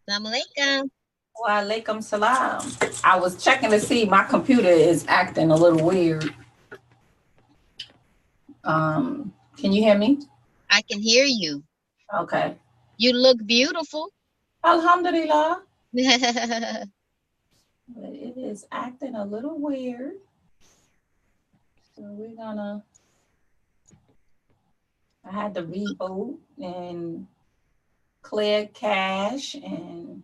Assalamu alaikum. Wa alaikum salam. I was checking to see my computer is acting a little weird. Can you hear me? I can hear you. Okay. You look beautiful. Alhamdulillah. That But it is acting a little weird. So we're gonna I had to reboot and clear cache and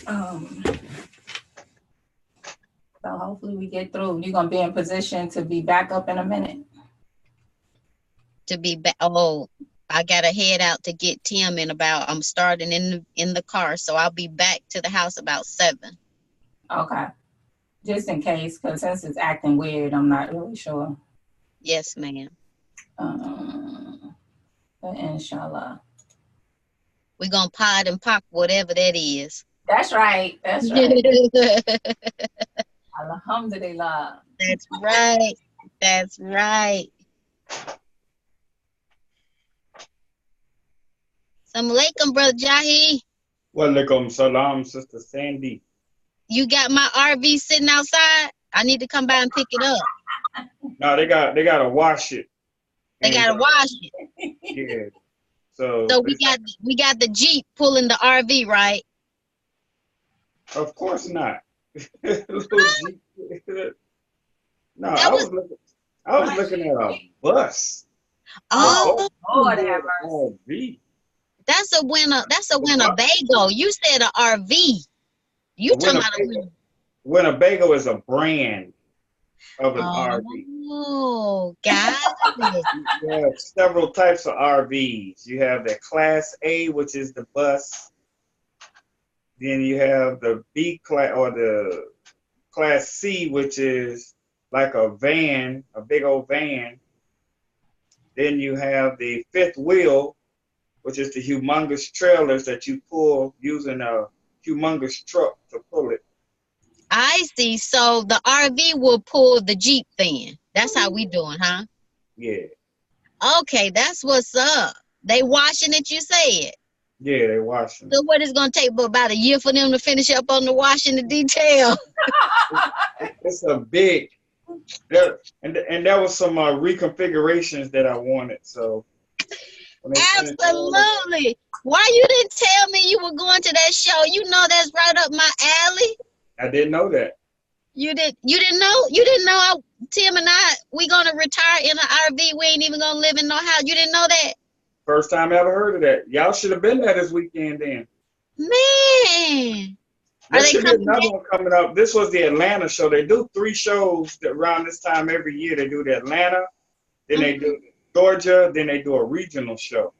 um so hopefully we get through. You're gonna be in position to be back up in a minute. to be back. Oh, I gotta head out to get Tim in about. I'm starting in the car, so I'll be back to the house about 7. Okay. Just in case, because since it's acting weird, I'm not really sure. Yes, ma'am. But inshallah. We're gonna pod and pop whatever that is. That's right. That's right. Alhamdulillah. That's right. That's right. Assalamu alaikum, brother Jahi. Walaikum salam, Sister Sandy. You got my RV sitting outside? I need to come by and pick it up. No, they gotta wash it. They gotta wash it. Yeah. So we got the Jeep pulling the RV, right? Of course not. No, That I was looking at a bus. Oh, Lord have mercy. RV. that's a Winnebago. You said a RV. You talking about a Winnebago is a brand of an RV. Oh, got it. You have several types of RVs. You have the Class A, which is the bus. Then you have the B class or the Class C, which is like a van, a big old van. Then you have the fifth wheel, which is the humongous trailers that you pull using a humongous truck to pull it. I see. So the RV will pull the Jeep then. That's how we doing, huh? Yeah. Okay, that's what's up. They washing it, you said. Yeah, they washing. So what is gonna take about a year for them to finish up on the washing the detail? It's a big, and there was some reconfigurations that I wanted. So Absolutely. Why you didn't tell me you were going to that show? You know that's right up my alley. I didn't know that. You didn't know Tim and we gonna retire in an RV. We ain't even gonna live in no house. You didn't know that? First time I ever heard of that. Y'all should have been there this weekend then. Man. There should be another one coming up. This was the Atlanta show. They do 3 shows around this time every year. They do the Atlanta, then they do Georgia, then they do a regional show.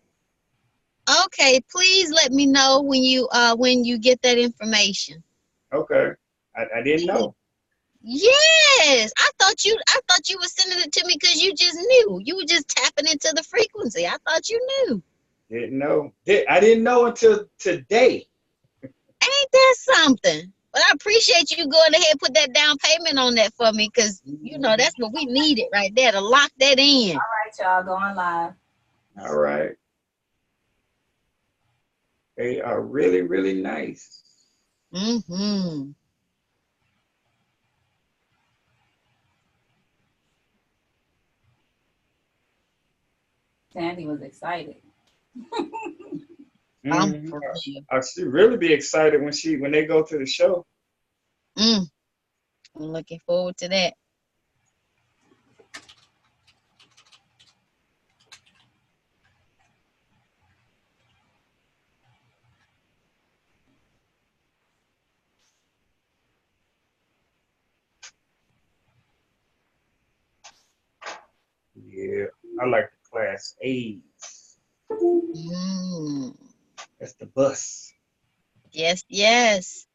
Okay, please let me know when you get that information. Okay. I didn't know. Yes, I thought you were sending it to me because you just knew. You were just tapping into the frequency. I thought you knew. Didn't know. I didn't know until today. Ain't that something? But I appreciate you going ahead and put that down payment on that for me because you know that's what we needed right there to lock that in. All right, y'all, going live. All right. They are really, really nice. Mm-hmm. Sandy was excited. I should really be excited when they go to the show. I'm looking forward to that. Yeah, I like the Class A's. That's the bus. Yes, yes.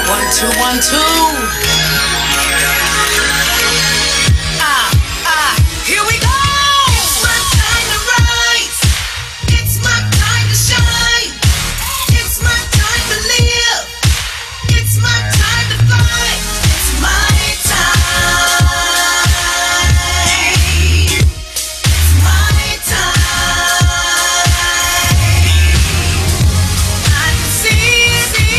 One, two, 1, 2. Here we go. It's my time to rise. It's my time to shine. It's my time to live.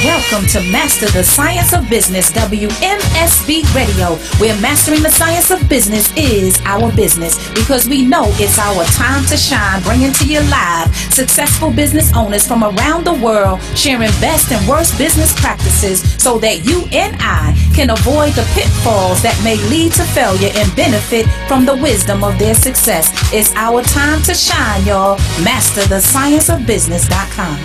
Welcome to Master the Science of Business, WMSB Radio, where mastering the science of business is our business, because we know it's our time to shine, bringing to you live successful business owners from around the world, sharing best and worst business practices so that you and I can avoid the pitfalls that may lead to failure and benefit from the wisdom of their success. It's our time to shine, y'all. MasterTheScienceOfBusiness.com.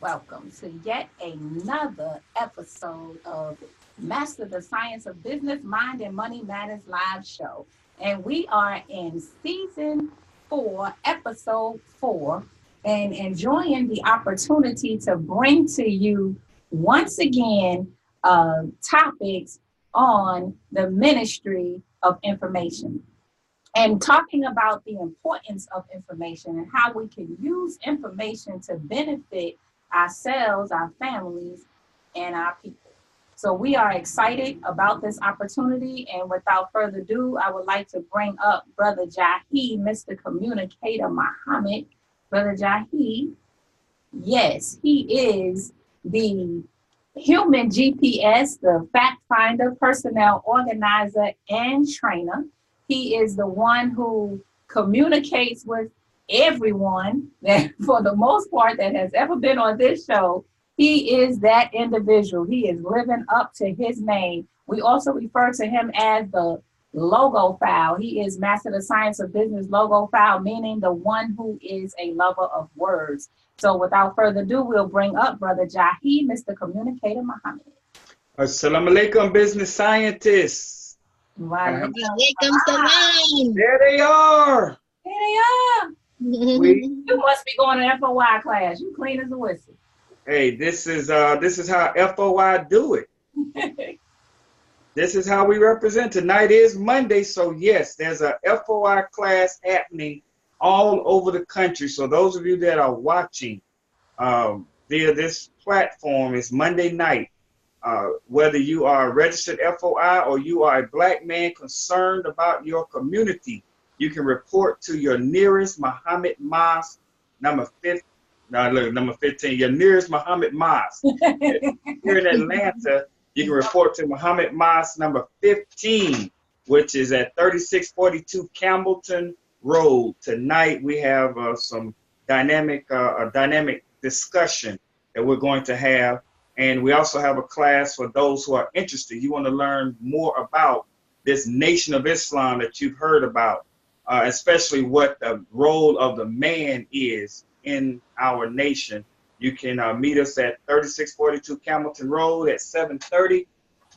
Welcome to yet another episode of Master the Science of Business, Mind and Money Matters live show. And we are in season 4, episode 4, and enjoying the opportunity to bring to you once again topics on the ministry of information. And talking about the importance of information and how we can use information to benefit ourselves, our families, and our people. So we are excited about this opportunity. And without further ado, I would like to bring up Brother Jahi, Mr. Communicator Muhammad. Brother Jahi, yes, he is the human GPS, the fact finder, personnel organizer, and trainer. He is the one who communicates with everyone that, for the most part, that has ever been on this show. He is that individual. He is living up to his name. We also refer to him as the logo file. He is Master the Science of Business logo file, meaning the one who is a lover of words. So without further ado, we'll bring up Brother Jahi, Mr. Communicator Muhammad. Assalamu alaikum, business scientists. Wow. There they are. You must be going to FOI class. You clean as a whistle. Hey, this is how FOI do it. This is how we represent. Tonight is Monday, so yes, there's a FOI class happening all over the country. So those of you that are watching via this platform, it's Monday night. Whether you are a registered FOI or you are a black man concerned about your community, you can report to your nearest Muhammad Mosque, number 15, your nearest Muhammad Mosque. Here in Atlanta, you can report to Muhammad Mosque number 15, which is at 3642 Campbellton Road. Tonight, we have some dynamic discussion that we're going to have. And we also have a class for those who are interested. You want to learn more about this Nation of Islam that you've heard about, especially what the role of the man is in our nation. You can meet us at 3642 Campbellton Road at 7:30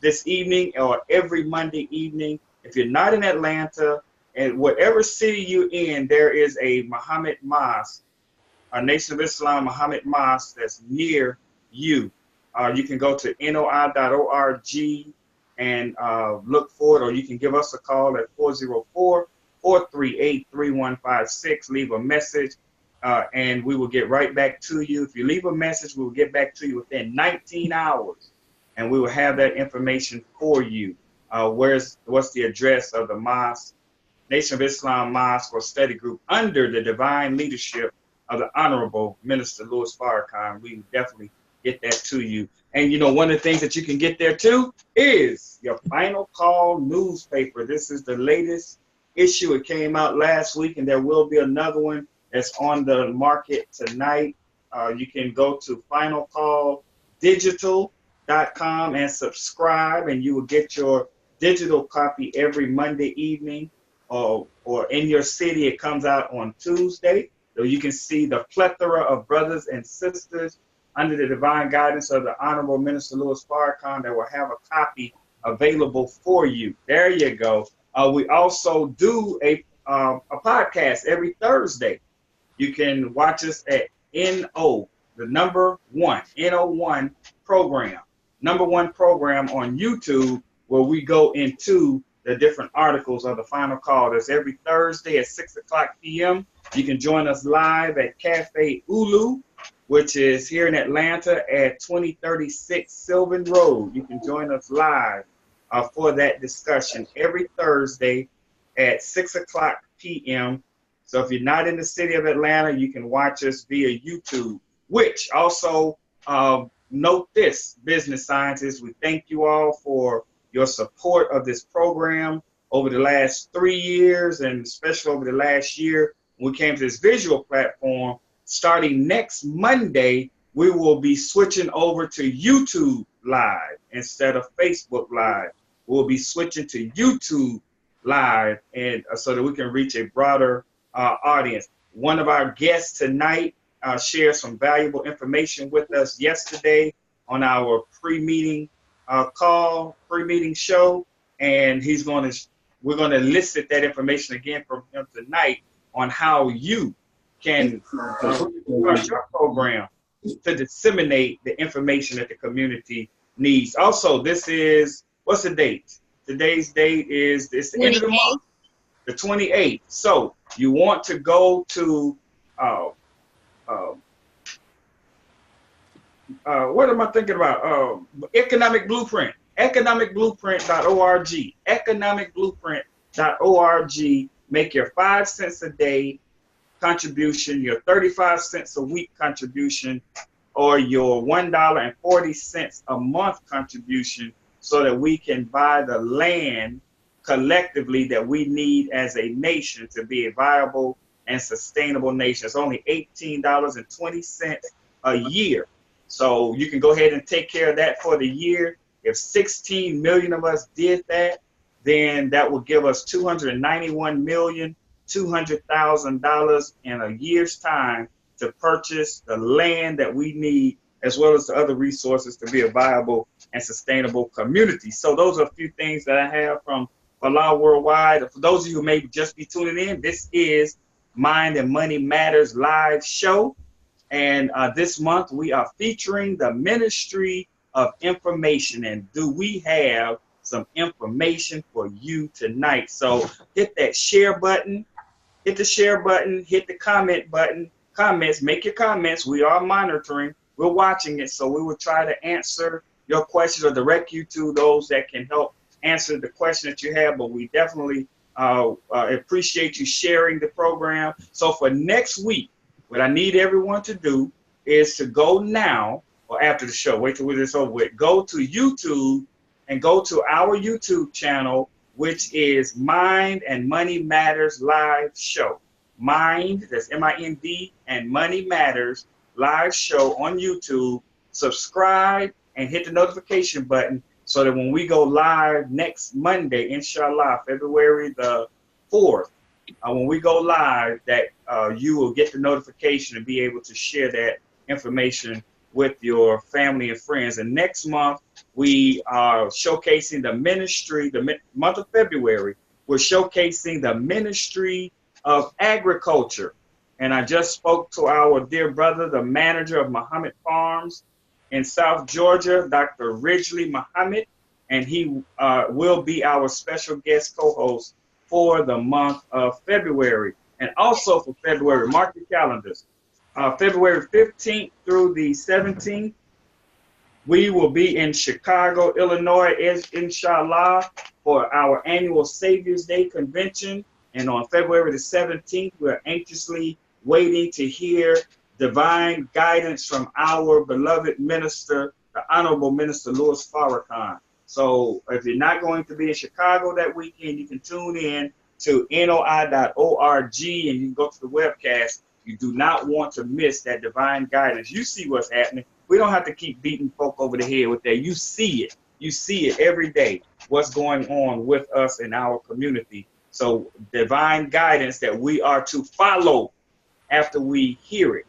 this evening or every Monday evening. If you're not in Atlanta, and whatever city you're in, there is a Muhammad Mosque, a Nation of Islam Muhammad Mosque that's near you. You can go to noi.org and look for it, or you can give us a call at 404-438-3156. Leave a message, and we will get right back to you. If you leave a message, we will get back to you within 19 hours, and we will have that information for you. What's the address of the mosque, Nation of Islam Mosque or Study Group under the divine leadership of the Honorable Minister Louis Farrakhan. We definitely get that to you. And one of the things that you can get there too is your Final Call newspaper. This is the latest issue. It came out last week, and there will be another one that's on the market tonight. You can go to finalcalldigital.com and subscribe, and you will get your digital copy every Monday evening, or in your city it comes out on Tuesday. So you can see the plethora of brothers and sisters under the divine guidance of the Honorable Minister Louis Farrakhan that will have a copy available for you. There you go. We also do a podcast every Thursday. You can watch us at NO, the number 1, NO1 program. Number 1 program on YouTube, where we go into the different articles of the Final Call. That's every Thursday at 6:00 p.m. You can join us live at Cafe Ulu, which is here in Atlanta at 2036 Sylvan Road. You can join us live for that discussion every Thursday at 6 o'clock p.m. So if you're not in the city of Atlanta, you can watch us via YouTube, which also note this, business scientists, we thank you all for your support of this program over the last 3 years, and especially over the last year when we came to this visual platform. Starting next Monday, we will be switching over to YouTube Live instead of Facebook Live. We'll be switching to YouTube Live, and so that we can reach a broader audience. One of our guests tonight shared some valuable information with us yesterday on our pre-meeting pre-meeting show, and we're going to elicit that information again from him tonight on how you can start your program to disseminate the information that the community needs. Also, this is, what's the date? Today's date is, it's the end of the month, the 28th. So you want to go to, what am I thinking about? Economic Blueprint, economicblueprint.org, economicblueprint.org. Make your 5 cents a day contribution, your 35 cents a week contribution, or your $1.40 a month contribution, so that we can buy the land collectively that we need as a nation to be a viable and sustainable nation. It's only $18.20 a year. So you can go ahead and take care of that for the year. If 16 million of us did that, then that will give us $291,200,000 in a year's time to purchase the land that we need, as well as the other resources to be a viable and sustainable community. So those are a few things that I have from Falah Worldwide. For those of you who may just be tuning in, this is Mind and Money Matters live show. And this month we are featuring the Ministry of Information. And do we have some information for you tonight? So hit that share button, hit the share button, hit the comment button, comments, make your comments. We are monitoring, we're watching it. So we will try to answer your questions or direct you to those that can help answer the question that you have. But we definitely appreciate you sharing the program. So for next week, what I need everyone to do is to go now, or after the show, wait till we're this over with, go to YouTube and go to our YouTube channel, which is Mind and Money Matters Live Show. Mind, that's M-I-N-D, and Money Matters Live Show on YouTube. Subscribe and hit the notification button so that when we go live next Monday, inshallah, February the 4th, when we go live, that you will get the notification and be able to share that information with your family and friends. And next month, we are showcasing the ministry, the month of February, we're showcasing the Ministry of Agriculture. And I just spoke to our dear brother, the manager of Muhammad Farms in South Georgia, Dr. Ridgely Muhammad, and he will be our special guest co-host for the month of February. And also for February, mark your calendars. February 15th through the 17th, we will be in Chicago, Illinois, inshallah, for our annual Savior's Day convention. And on February the 17th, we're anxiously waiting to hear divine guidance from our beloved minister, the Honorable Minister Louis Farrakhan. So if you're not going to be in Chicago that weekend, you can tune in to noi.org and you can go to the webcast. You do not want to miss that divine guidance. You see what's happening. We don't have to keep beating folk over the head with that. You see it. You see it every day, what's going on with us in our community. So divine guidance that we are to follow after we hear it.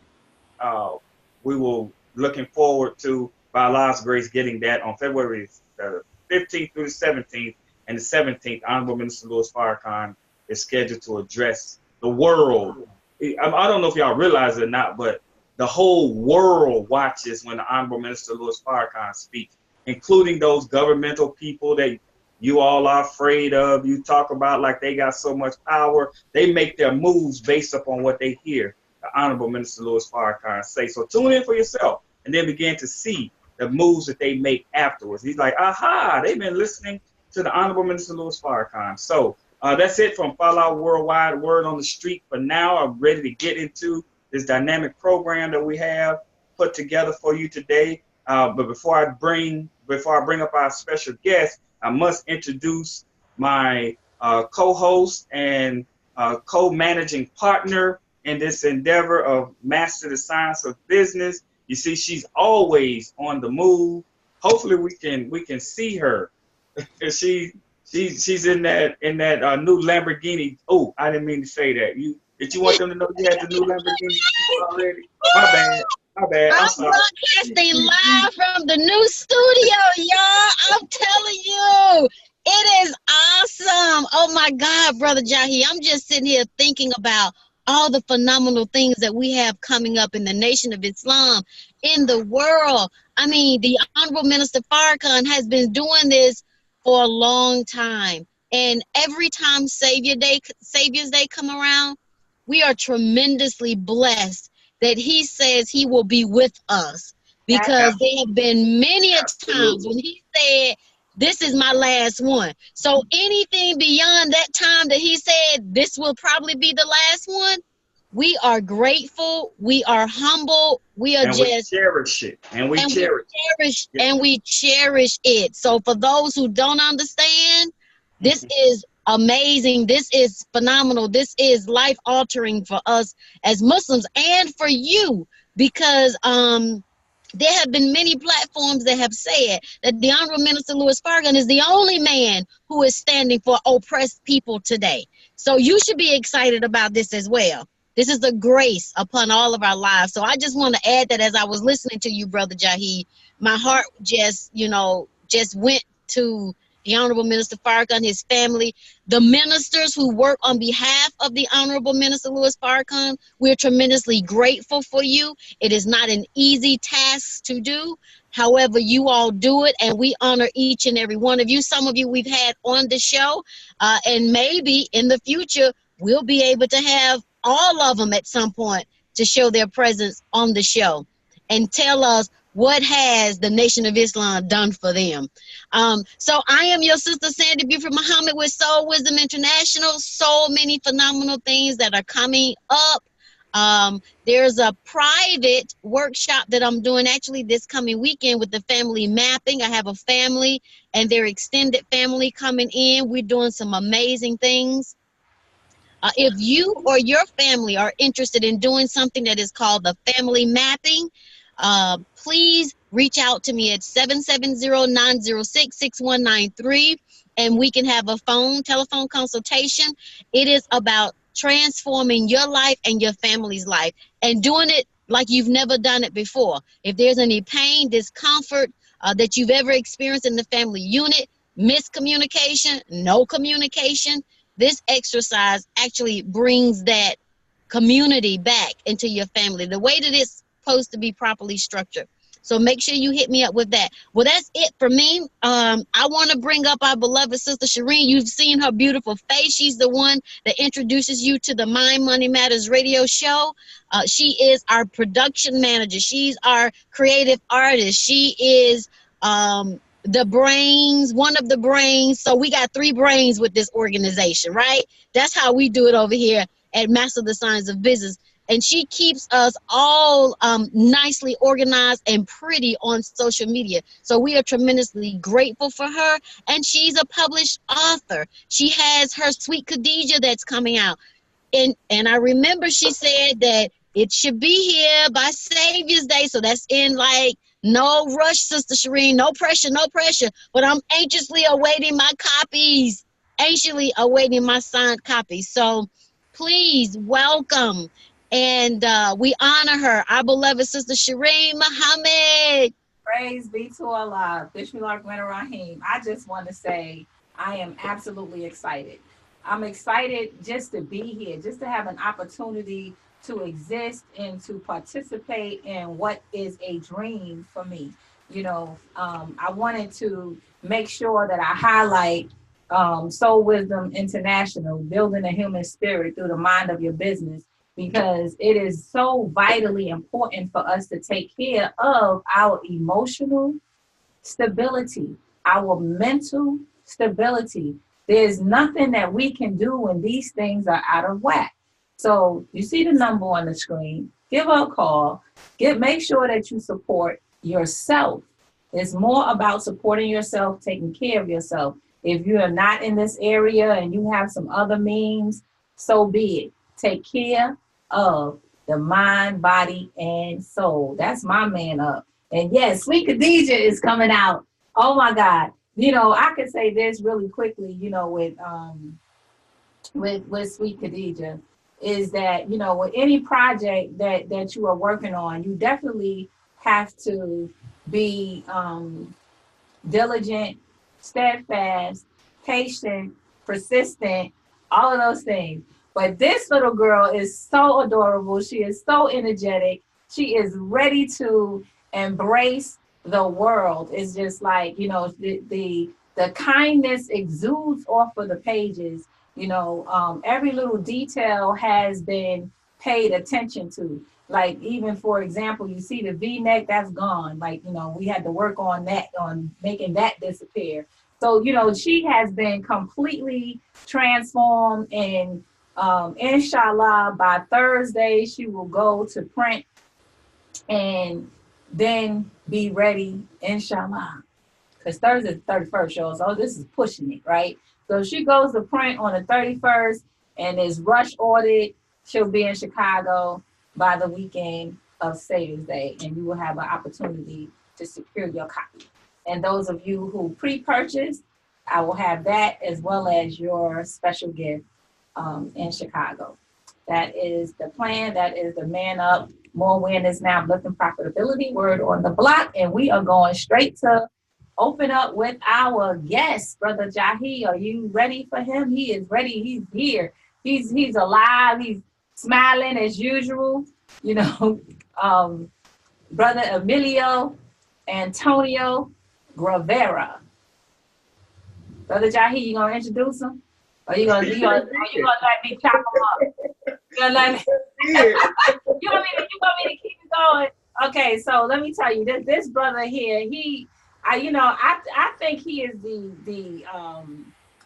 We will looking forward to, by Allah's grace, getting that on February 15th through the 17th. And the 17th, Honorable Minister Louis Farrakhan is scheduled to address the world. I don't know if y'all realize it or not, but the whole world watches when the Honorable Minister Louis Farrakhan speaks, including those governmental people that you all are afraid of. You talk about like they got so much power. They make their moves based upon what they hear the Honorable Minister Louis Farrakhan say. So tune in for yourself and then begin to see the moves that they make afterwards. He's like, aha, they've been listening to the Honorable Minister Louis Farrakhan. So that's it from Fallout Worldwide, Word on the Street. For now, I'm ready to get into this dynamic program that we have put together for you today. But before I bring up our special guest, I must introduce my co-host and co-managing partner in this endeavor of Master the Science of Business. You see, she's always on the move. Hopefully, we can see her. She's in that new Lamborghini. Oh, I didn't mean to say that. Did you want them to know you had the new Lamborghini already? My bad. My bad. I'm I'm sorry. broadcasting live from the new studio, y'all. I'm telling you, it is awesome. Oh my God, Brother Jahi, I'm just sitting here thinking about all the phenomenal things that we have coming up in the Nation of Islam, in the world. I mean, the Honorable Minister Farrakhan has been doing this for a long time. And every time Savior's Day come around, we are tremendously blessed that he says he will be with us, because there have been many a times when he said, this is my last one. So anything beyond that time that he said this will probably be the last one, we are grateful, we are humble, we are And we cherish it. and we cherish it. So for those who don't understand, this is amazing. This is phenomenal. This is life altering for us as Muslims and for you, because there have been many platforms that have said that the Honorable Minister Louis Farrakhan is the only man who is standing for oppressed people today. So you should be excited about this as well. This is the grace upon all of our lives. So I just want to add that as I was listening to you, Brother Jahi, my heart just went to the Honorable Minister Farrakhan, his family, the ministers who work on behalf of the Honorable Minister Louis Farrakhan. We're tremendously grateful for you. It is not an easy task to do. However, you all do it, and we honor each and every one of you. Some of you we've had on the show, and maybe in the future, we'll be able to have all of them at some point to show their presence on the show and tell us what has the Nation of Islam done for them. So I am your sister, Sandy Buford Muhammad, with Soul Wisdom International. So many phenomenal things that are coming up. There's a private workshop that I'm doing actually this coming weekend with the family mapping. I have a family and their extended family coming in. We're doing some amazing things. If you or your family are interested in doing something that is called the family mapping, please reach out to me at 770-906-6193, and we can have a telephone consultation. It is about transforming your life and your family's life and doing it like you've never done it before. If there's any pain, discomfort that you've ever experienced in the family unit, miscommunication, no communication, this exercise actually brings that community back into your family, the way that it's supposed to be properly structured. So make sure you hit me up with that. Well, that's it for me. I want to bring up our beloved sister Shireen. You've seen her beautiful face. She's the one that introduces you to the Mind Money Matters radio show. She is our production manager. She's our creative artist. She is the brains, one of the brains. So we got 3 brains with this organization, right? That's how we do it over here at Master the Science of Business. And she keeps us all nicely organized and pretty on social media. So we are tremendously grateful for her. And she's a published author. She has her Sweet Khadijah that's coming out. And I remember she said that it should be here by Savior's Day. So that's in like, no rush, Sister Shireen. No pressure, no pressure. But I'm anxiously awaiting my copies. Anxiously awaiting my signed copies. So please welcome. And we honor her, our beloved Sister Shireen Muhammad. Praise be to Allah. Bismillah Rahim. I just want to say I am absolutely excited. I'm excited just to be here, just to have an opportunity to exist and to participate in what is a dream for me. You know, I wanted to make sure that I highlight Soul Wisdom International, building a human spirit through the mind of your business, because it is so vitally important for us to take care of our emotional stability, our mental stability. There's nothing that we can do when these things are out of whack. So you see the number on the screen. Give her a call. Make sure that you support yourself. It's more about supporting yourself, taking care of yourself. If you are not in this area and you have some other means, so be it. Take care of the mind, body, and soul. That's my man up. And yes, Sweet Khadijah is coming out. Oh my God. You know, I could say this really quickly, you know, with Sweet Khadijah, is that, you know, with any project that you are working on, you definitely have to be diligent, steadfast, patient, persistent, all of those things. But this little girl is so adorable. She is so energetic. She is ready to embrace the world. It's just like, you know, the kindness exudes off of the pages. You know, every little detail has been paid attention to. Like, even for example, you see the V-neck, that's gone. Like, you know, we had to work on that, on making that disappear. So, you know, she has been completely transformed, and inshallah, by Thursday, she will go to print and then be ready, inshallah. Because Thursday is the 31st, y'all. So this is pushing it, right? So she goes to print on the 31st and is rush ordered. She'll be in Chicago by the weekend of Savings Day, and you will have an opportunity to secure your copy. And those of you who pre-purchased, I will have that as well as your special gift in Chicago. That is the plan. That is the Man Up, More Awareness Now, Uplifting Profitability word on the block. And we are going straight to open up with our guest, Brother Jahi. Are you ready for him? He is ready. He's here. He's alive. He's smiling as usual. You know, Brother Emilio Antonio Grevera. Brother Jahi, you gonna introduce him? Or you gonna let me chop him up? You gonna let me? you want me to keep it going? Okay, so let me tell you, this brother here, I think he is the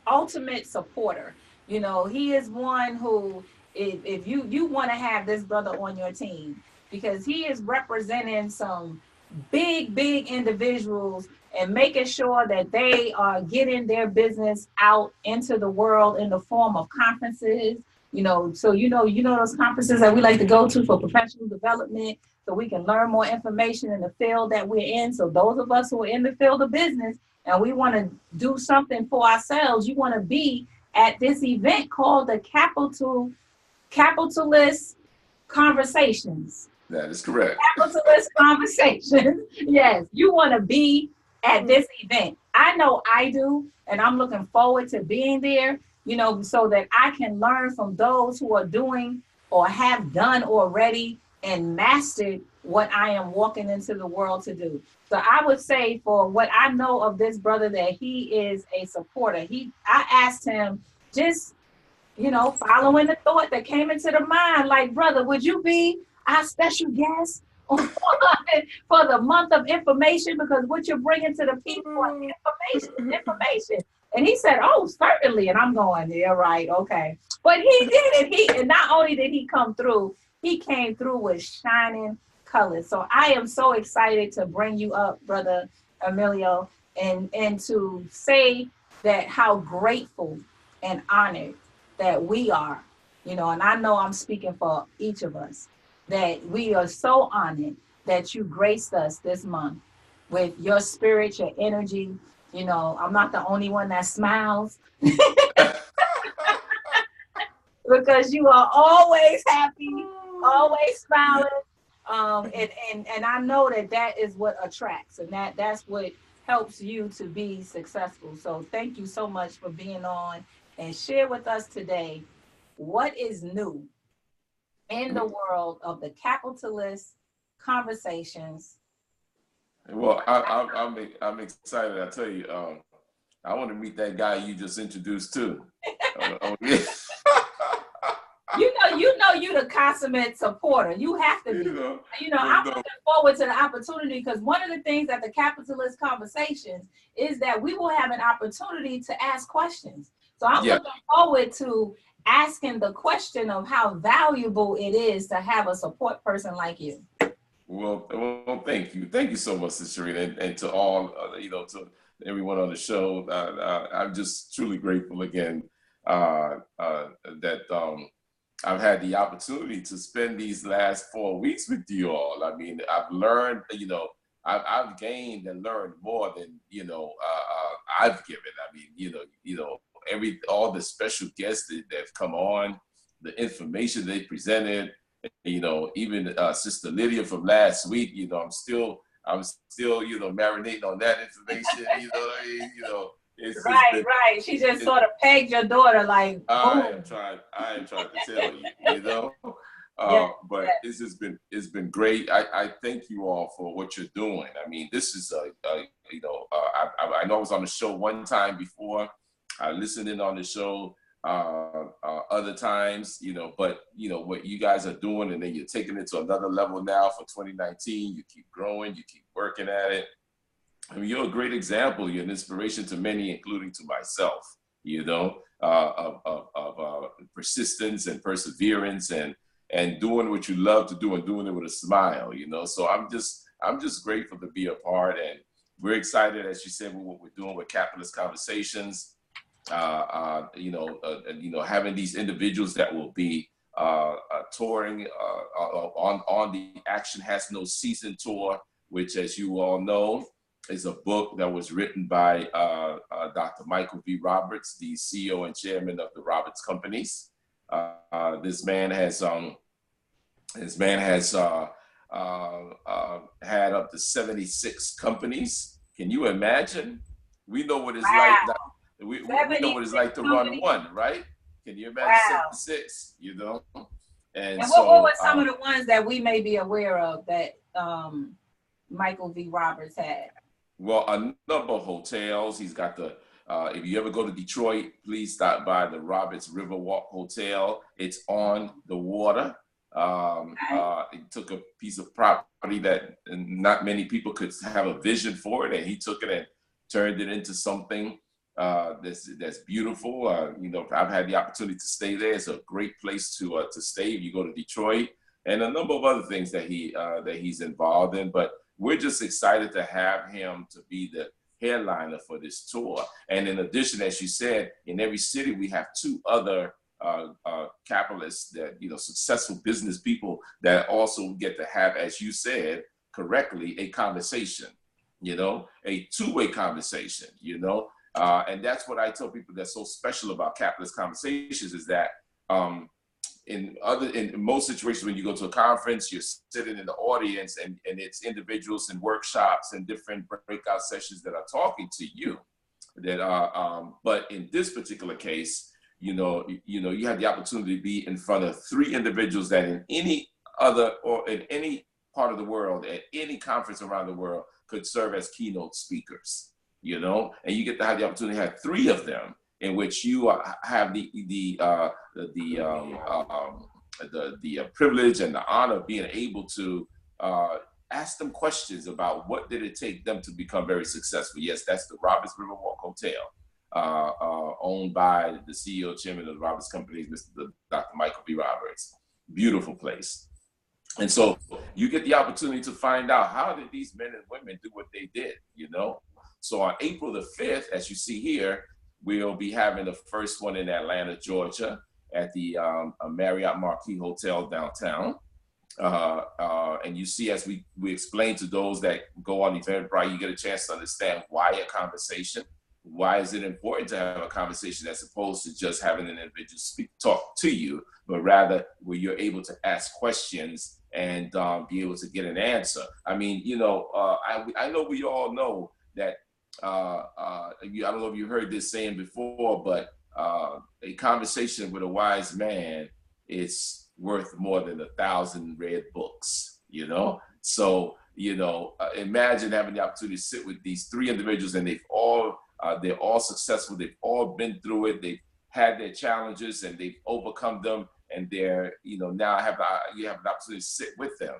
ultimate supporter. You know, he is one who, if you want to have this brother on your team, because he is representing some big individuals and making sure that they are getting their business out into the world in the form of conferences. You know, so you know those conferences that we like to go to for professional development, so we can learn more information in the field that we're in. So those of us who are in the field of business and we want to do something for ourselves, you want to be at this event called the Capitalist Conversations. That is correct. Capitalist Conversations. Yes, you want to be at this event. I know I do, and I'm looking forward to being there, you know, so that I can learn from those who are doing or have done already and mastered what I am walking into the world to do. So I would say, for what I know of this brother, that he is a supporter. I asked him, just, you know, following the thought that came into the mind, like, brother, would you be our special guest for the month of information? Because what you're bringing to the people is information. And he said, oh, certainly. And I'm going, yeah, right, okay. But he did it. And not only did he come through, he came through with shining colors. So I am so excited to bring you up, Brother Emilio, and to say that how grateful and honored that we are, you know, and I know I'm speaking for each of us, that we are so honored that you graced us this month with your spirit, your energy. You know, I'm not the only one that smiles because you are always happy, always smiling. And I know that is what attracts, and that's what helps you to be successful. So thank you so much for being on, and share with us today what is new in the world of the capitalist conversations. Well, I'm excited. I tell you, I want to meet that guy you just introduced too. You know you the consummate supporter. You have to be. I'm looking forward to the opportunity, because one of the things at the Capitalist Conversations is that we will have an opportunity to ask questions. So I'm looking forward to asking the question of how valuable it is to have a support person like you. Well, thank you so much, Sister Sharita, and to all, to everyone on the show. I'm just truly grateful again that I've had the opportunity to spend these last 4 weeks with you all. I mean, I've learned, I've gained and learned more than I've given. I mean, all the special guests that have come on, the information they presented. Even Sister Lydia from last week, I'm still, marinating on that information. It's right. She just sort of pegged your daughter, like. I am trying to tell you, but it's been great. I thank you all for what you're doing. I mean, this is I know I was on the show one time before. I listened in on the show other times, but what you guys are doing, and then you're taking it to another level now for 2019. You keep growing, you keep working at it. I mean, you're a great example. You're an inspiration to many, including to myself, of persistence and perseverance and doing what you love to do and doing it with a smile, So I'm just grateful to be a part, and we're excited, as you said, with what we're doing with Capitalist Conversations. Having these individuals that will be touring on the Action Has No Season tour, which, as you all know, is a book that was written by Dr. Michael V. Roberts, the CEO and chairman of the Roberts Companies. This man has had up to 76 companies. Can you imagine? We know what it's like. We know what it's like to run one, right? Can you imagine 76? And so, what were some of the ones that we may be aware of that Michael V. Roberts had? Well, a number of hotels. He's got the, if you ever go to Detroit, please stop by the Roberts Riverwalk Hotel. It's on the water. He took a piece of property that not many people could have a vision for it, and he took it and turned it into something that's beautiful. I've had the opportunity to stay there. It's a great place to stay if you go to Detroit, and a number of other things that he's involved in. But we're just excited to have him to be the headliner for this tour. And in addition, as you said, in every city we have two other capitalists that successful business people that also get to have, as you said correctly, a conversation. A two-way conversation. And that's what I tell people that's so special about Capitalist Conversations is that in most situations when you go to a conference, you're sitting in the audience and it's individuals and workshops and different breakout sessions that are talking to you. But in this particular case, you have the opportunity to be in front of three individuals that in any other or in any part of the world, at any conference around the world, could serve as keynote speakers. And you get to have the opportunity to have three of them, in which you have the privilege and the honor of being able to ask them questions about what did it take them to become very successful. Yes, that's the Roberts Riverwalk Hotel, owned by the CEO, chairman of the Roberts Companies, Dr. Michael V. Roberts. Beautiful place. And so you get the opportunity to find out, how did these men and women do what they did, So on April the 5th, as you see here, we'll be having the first one in Atlanta, Georgia, at the Marriott Marquis Hotel downtown. And you see, as we explain to those that go on Eventbrite, you get a chance to understand why a conversation. Why is it important to have a conversation as opposed to just having an individual talk to you, but rather where you're able to ask questions and be able to get an answer. I mean, I know we all know that, I don't know if you heard this saying before, but a conversation with a wise man is worth more than 1,000 read books, So, imagine having the opportunity to sit with these three individuals, and they're all successful. They've all been through it. They've had their challenges and they've overcome them. and they're, you know, now you have an opportunity to sit with them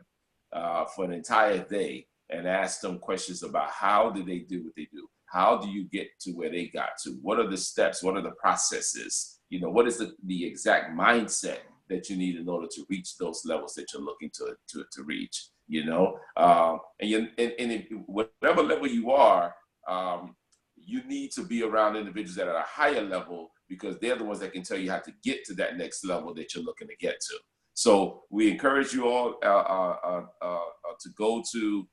for an entire day and ask them questions about how did they do what they do? How do you get to where they got to? What are the steps? What are the processes? You know, what is the exact mindset that you need in order to reach those levels that you're looking to reach? You know, and if, whatever level you are, you need to be around individuals that are at a higher level, because they're the ones that can tell you how to get to that next level that you're looking to get to. So we encourage you all to go to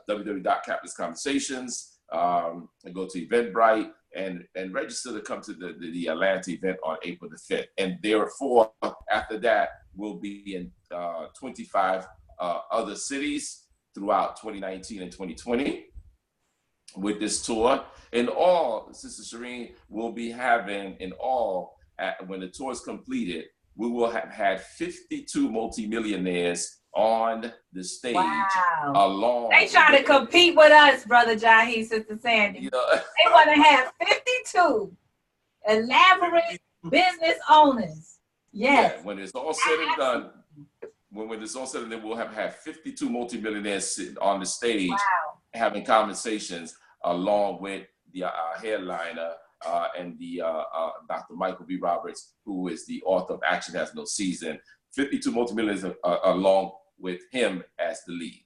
www.capitalistconversations, and go to Eventbrite and register to come to the Atlanta event on April the 5th. And therefore, after that, we'll be in 25 other cities throughout 2019 and 2020 with this tour. In all, Sister Shireen will be having, in all, when the tour is completed, we will have had 52 multimillionaires on the stage. Wow. Along. They try to compete with us, Brother Jahi, Sister Sandy. You know, They want to have 52 elaborate business owners. Yes. Yeah, when it's all said and done, when it's all said and done, we'll have had 52 multimillionaires sitting on the stage, having conversations along with the headliner and the Dr. Michael B. Roberts, who is the author of Action Has No Season. 52 multimillionaires along with him as the lead.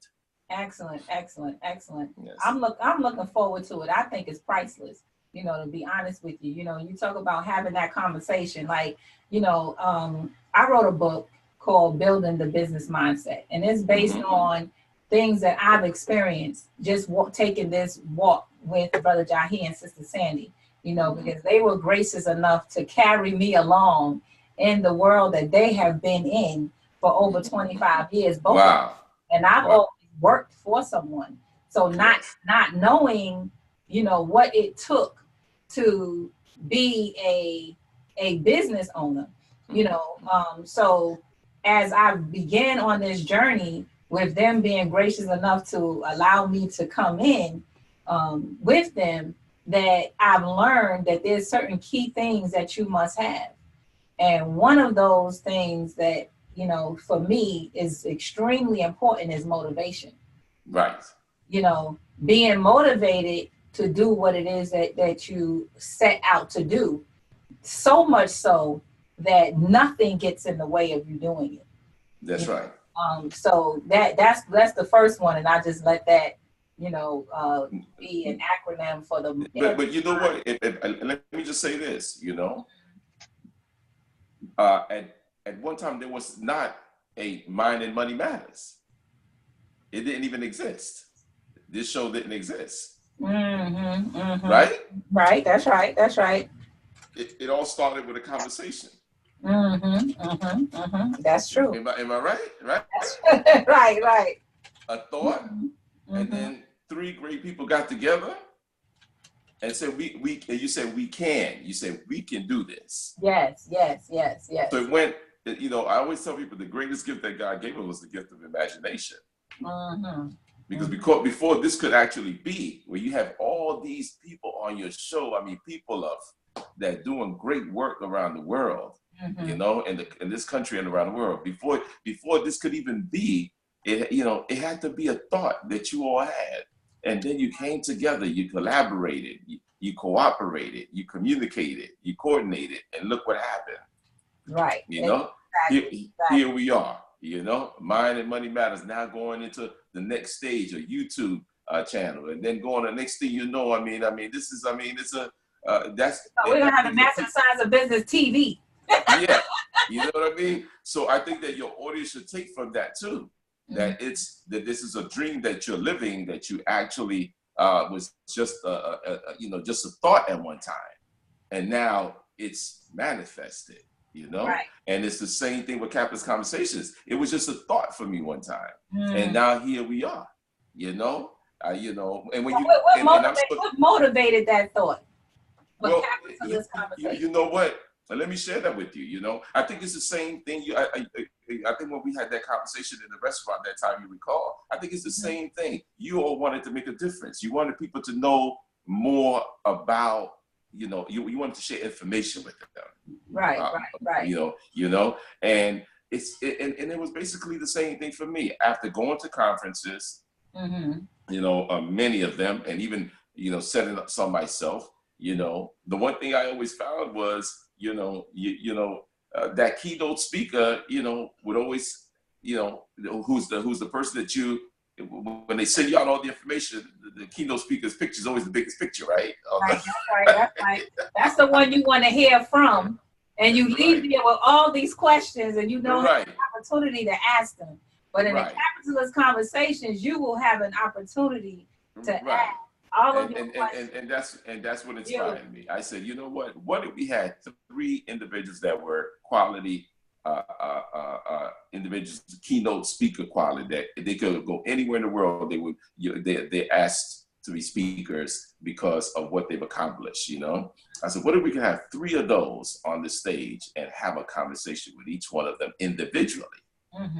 Excellent, excellent, excellent. Yes. I'm looking forward to it. I think it's priceless, you know, to be honest with you. You know, you talk about having that conversation. Like, you know, I wrote a book called Building the Business Mindset, and it's based on things that I've experienced just taking this walk with Brother Jahi and Sister Sandy, you know, because they were gracious enough to carry me along in the world that they have been in for over 25 years. Both of them. And I've always worked for someone. So not knowing, you know, what it took to be a business owner, you know. So as I began on this journey with them being gracious enough to allow me to come in with them, that I've learned that there's certain key things that you must have. And one of those things that, you know, for me is extremely important is motivation. Right. You know, being motivated to do what it is that you set out to do. So much so that nothing gets in the way of you doing it. That's right. So that's the first one, and I just let that, you know, be an acronym for the. But you know what? Let me just say this. You know, at one time there was not a Mind and Money Matters. It didn't even exist. This show didn't exist. Right? Right. That's right. That's right. It all started with a conversation. That's true. Am I right? Right? Right. A thought, and then three great people got together and said, we and you said we can. You said we can do this. Yes. So it went, you know, I always tell people the greatest gift that God gave us was the gift of imagination. Because before this could actually be, where you have all these people on your show, I mean, people that are doing great work around the world, you know, in this country and around the world. Before this could even be, it had to be a thought that you all had. And then you came together, you collaborated, you cooperated, you communicated, you coordinated, and look what happened. Right. You know, here we are, you know, Mind and Money Matters now going into the next stage, a YouTube channel, and then going the next thing you know, I mean, it's a, that's. So we're going to have a Master Science of Business TV. Yeah, you know what I mean? So I think that your audience should take from that too, that this is a dream that you're living, that you actually was just just a thought at one time, and now it's manifested, you know. Right. And it's the same thing with Capitalist Conversations. It was just a thought for me one time, and now here we are, you know. And when what motivated that thought? Well, you know what? Let me share that with you. You know, I think it's the same thing. I think when we had that conversation in the restaurant that time, you recall, I think it's the same thing. You all wanted to make a difference. You wanted people to know more about you know, you wanted to share information with them. Right. And and it was basically the same thing for me. After going to conferences, many of them, and even, setting up some myself, the one thing I always found was, that keynote speaker, would always, who's the person that when they send you out all the information, the keynote speaker's picture is always the biggest picture, right? That's right. That's the one you want to hear from. And you leave there with all these questions, and have an opportunity to ask them. But in the capitalist conversations, you will have an opportunity to ask all of your questions. And that's what inspired me. I said, you know what? What if we had 3 individuals that were quality individuals, keynote speaker quality, that they could go anywhere in the world, they asked to be speakers because of what they've accomplished, I said, what if we could have 3 of those on the stage and have a conversation with each one of them individually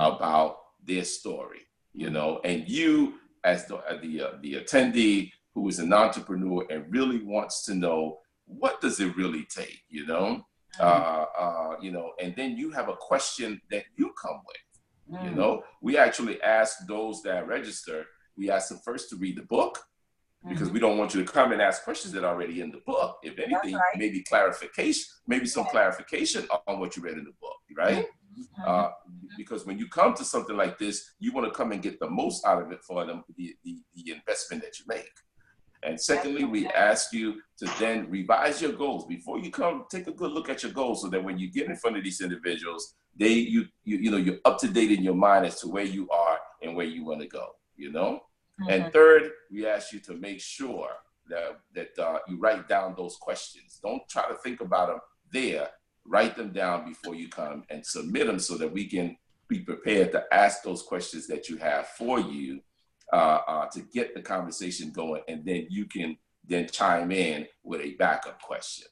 about their story, and you as the attendee who is an entrepreneur and really wants to know, what does it really take, and then you have a question that you come with, we actually ask those that register, we ask them first to read the book, because we don't want you to come and ask questions that are already in the book. If anything, maybe clarification, maybe some clarification on what you read in the book, right? Because when you come to something like this, you want to come and get the most out of it for them, the investment that you make. And secondly, we ask you to then revise your goals before you come. Take a good look at your goals, so that when you get in front of these individuals, you're up to date in your mind as to where you are and where you want to go. And third, we ask you to make sure that you write down those questions. Don't try to think about them there. Write them down before you come and submit them, so that we can be prepared to ask those questions that you have for you, to get the conversation going, and then you can then chime in with a backup question.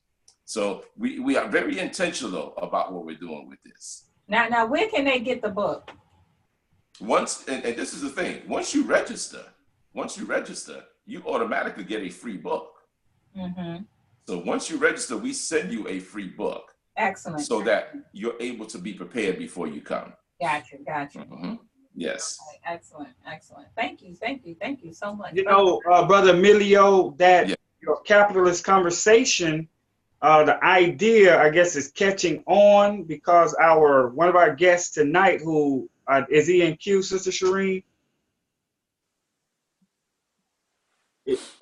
So we are very intentional about what we're doing with this. Now, where can they get the book? And this is the thing, once you register, you automatically get a free book. So once you register, we send you a free book. Excellent. So that you're able to be prepared before you come. Gotcha. Yes. Okay, excellent. Thank you so much. Brother Emilio, your capitalist conversation, the idea, I guess, is catching on, because one of our guests tonight, who is he in queue, Sister Shireen?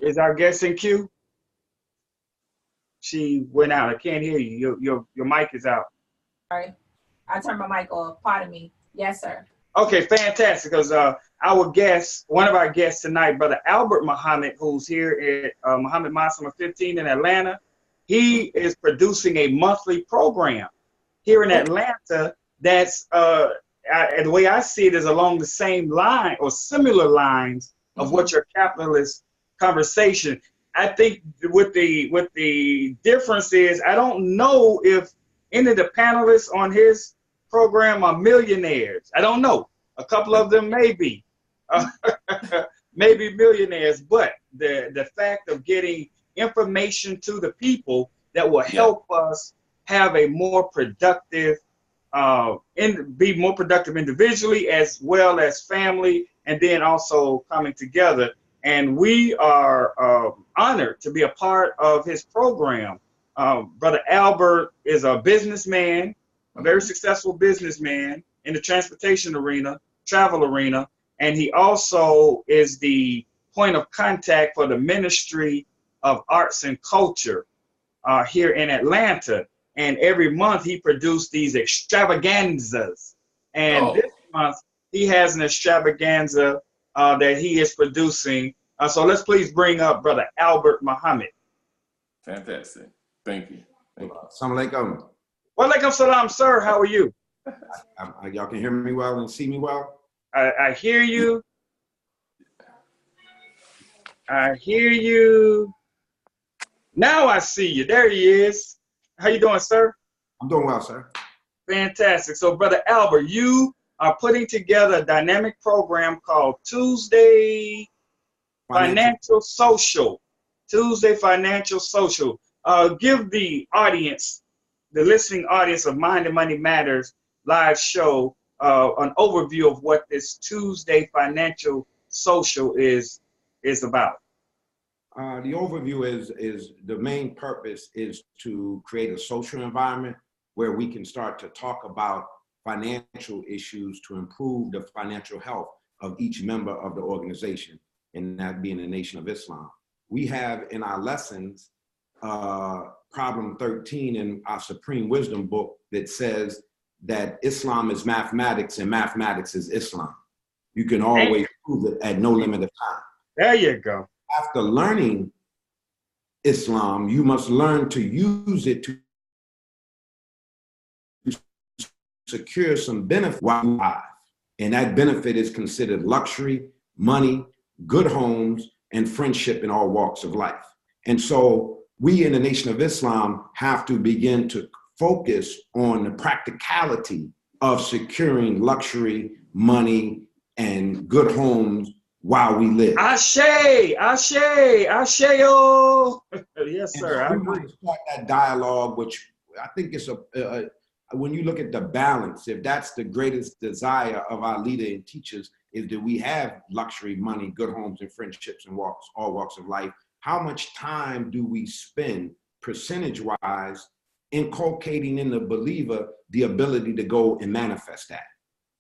Is our guest in queue? She went out. I can't hear you. Your mic is out. Sorry, I turned my mic off. Pardon me. Yes, sir. Okay, fantastic. Because one of our guests tonight, Brother Albert Muhammad, who's here at Muhammad Mosque number 15 in Atlanta, he is producing a monthly program here in Atlanta that's, and the way I see it, is along the same line or similar lines of what your capitalist conversation. I think what the difference is, I don't know if any of the panelists on his program are millionaires. I don't know. A couple of them may be, maybe millionaires. But the fact of getting information to the people that will help us have a more productive, be more productive individually as well as family, and then also coming together. And we are honored to be a part of his program. Brother Albert is a businessman, a very successful businessman in the transportation arena, travel arena, and he also is the point of contact for the Ministry of Arts and Culture here in Atlanta. And every month he produced these extravaganzas. And this month he has an extravaganza that he is producing. So let's please bring up Brother Albert Muhammad. Fantastic. Thank you. Assalamu alaikum. Wa alaikum salam, sir. How are you? Y'all can hear me well and see me well? I hear you. I hear you. Now I see you. There he is. How you doing, sir? I'm doing well, sir. Fantastic. So, Brother Albert, you are putting together a dynamic program called Tuesday Financial Social. Tuesday Financial Social. give the audience, the listening audience of Mind and Money Matters live show, an overview of what this Tuesday financial social is about. The overview is the main purpose is to create a social environment where we can start to talk about financial issues to improve the financial health of each member of the organization, and that being the Nation of Islam. We have in our lessons problem 13 in our Supreme Wisdom book that says that Islam is mathematics and mathematics is Islam. You can always prove it at no limit of time. There you go. After learning Islam, you must learn to use it to secure some benefit while you alive. And that benefit is considered luxury, money, good homes, and friendship in all walks of life. And so we in the Nation of Islam have to begin to focus on the practicality of securing luxury, money, and good homes while we live. Ashe, Ashe, Asheo. Yes, sir. I we want to start that dialogue, which I think is when you look at the balance, if that's the greatest desire of our leader and teachers, is that we have luxury, money, good homes, and friendships in all walks of life. How much time do we spend percentage-wise inculcating in the believer the ability to go and manifest that?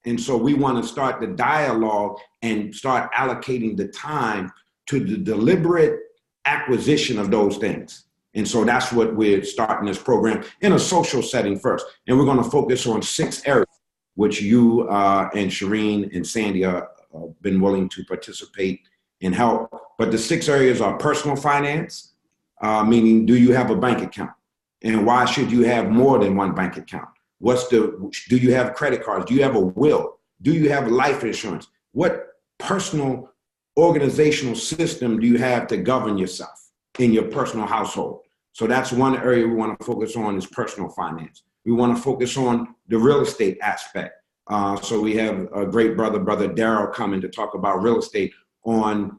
And so we want to start the dialogue and start allocating the time to the deliberate acquisition of those things. And so that's what we're starting this program in a social setting first. And we're going to focus on 6 areas, which you and Shireen and Sandy have been willing to participate and help. But the 6 areas are personal finance, meaning do you have a bank account? And why should you have more than one bank account? Do you have credit cards? Do you have a will? Do you have life insurance? What personal organizational system do you have to govern yourself in your personal household? So that's one area we want to focus on is personal finance. We want to focus on the real estate aspect. So we have a great brother Daryl, coming to talk about real estate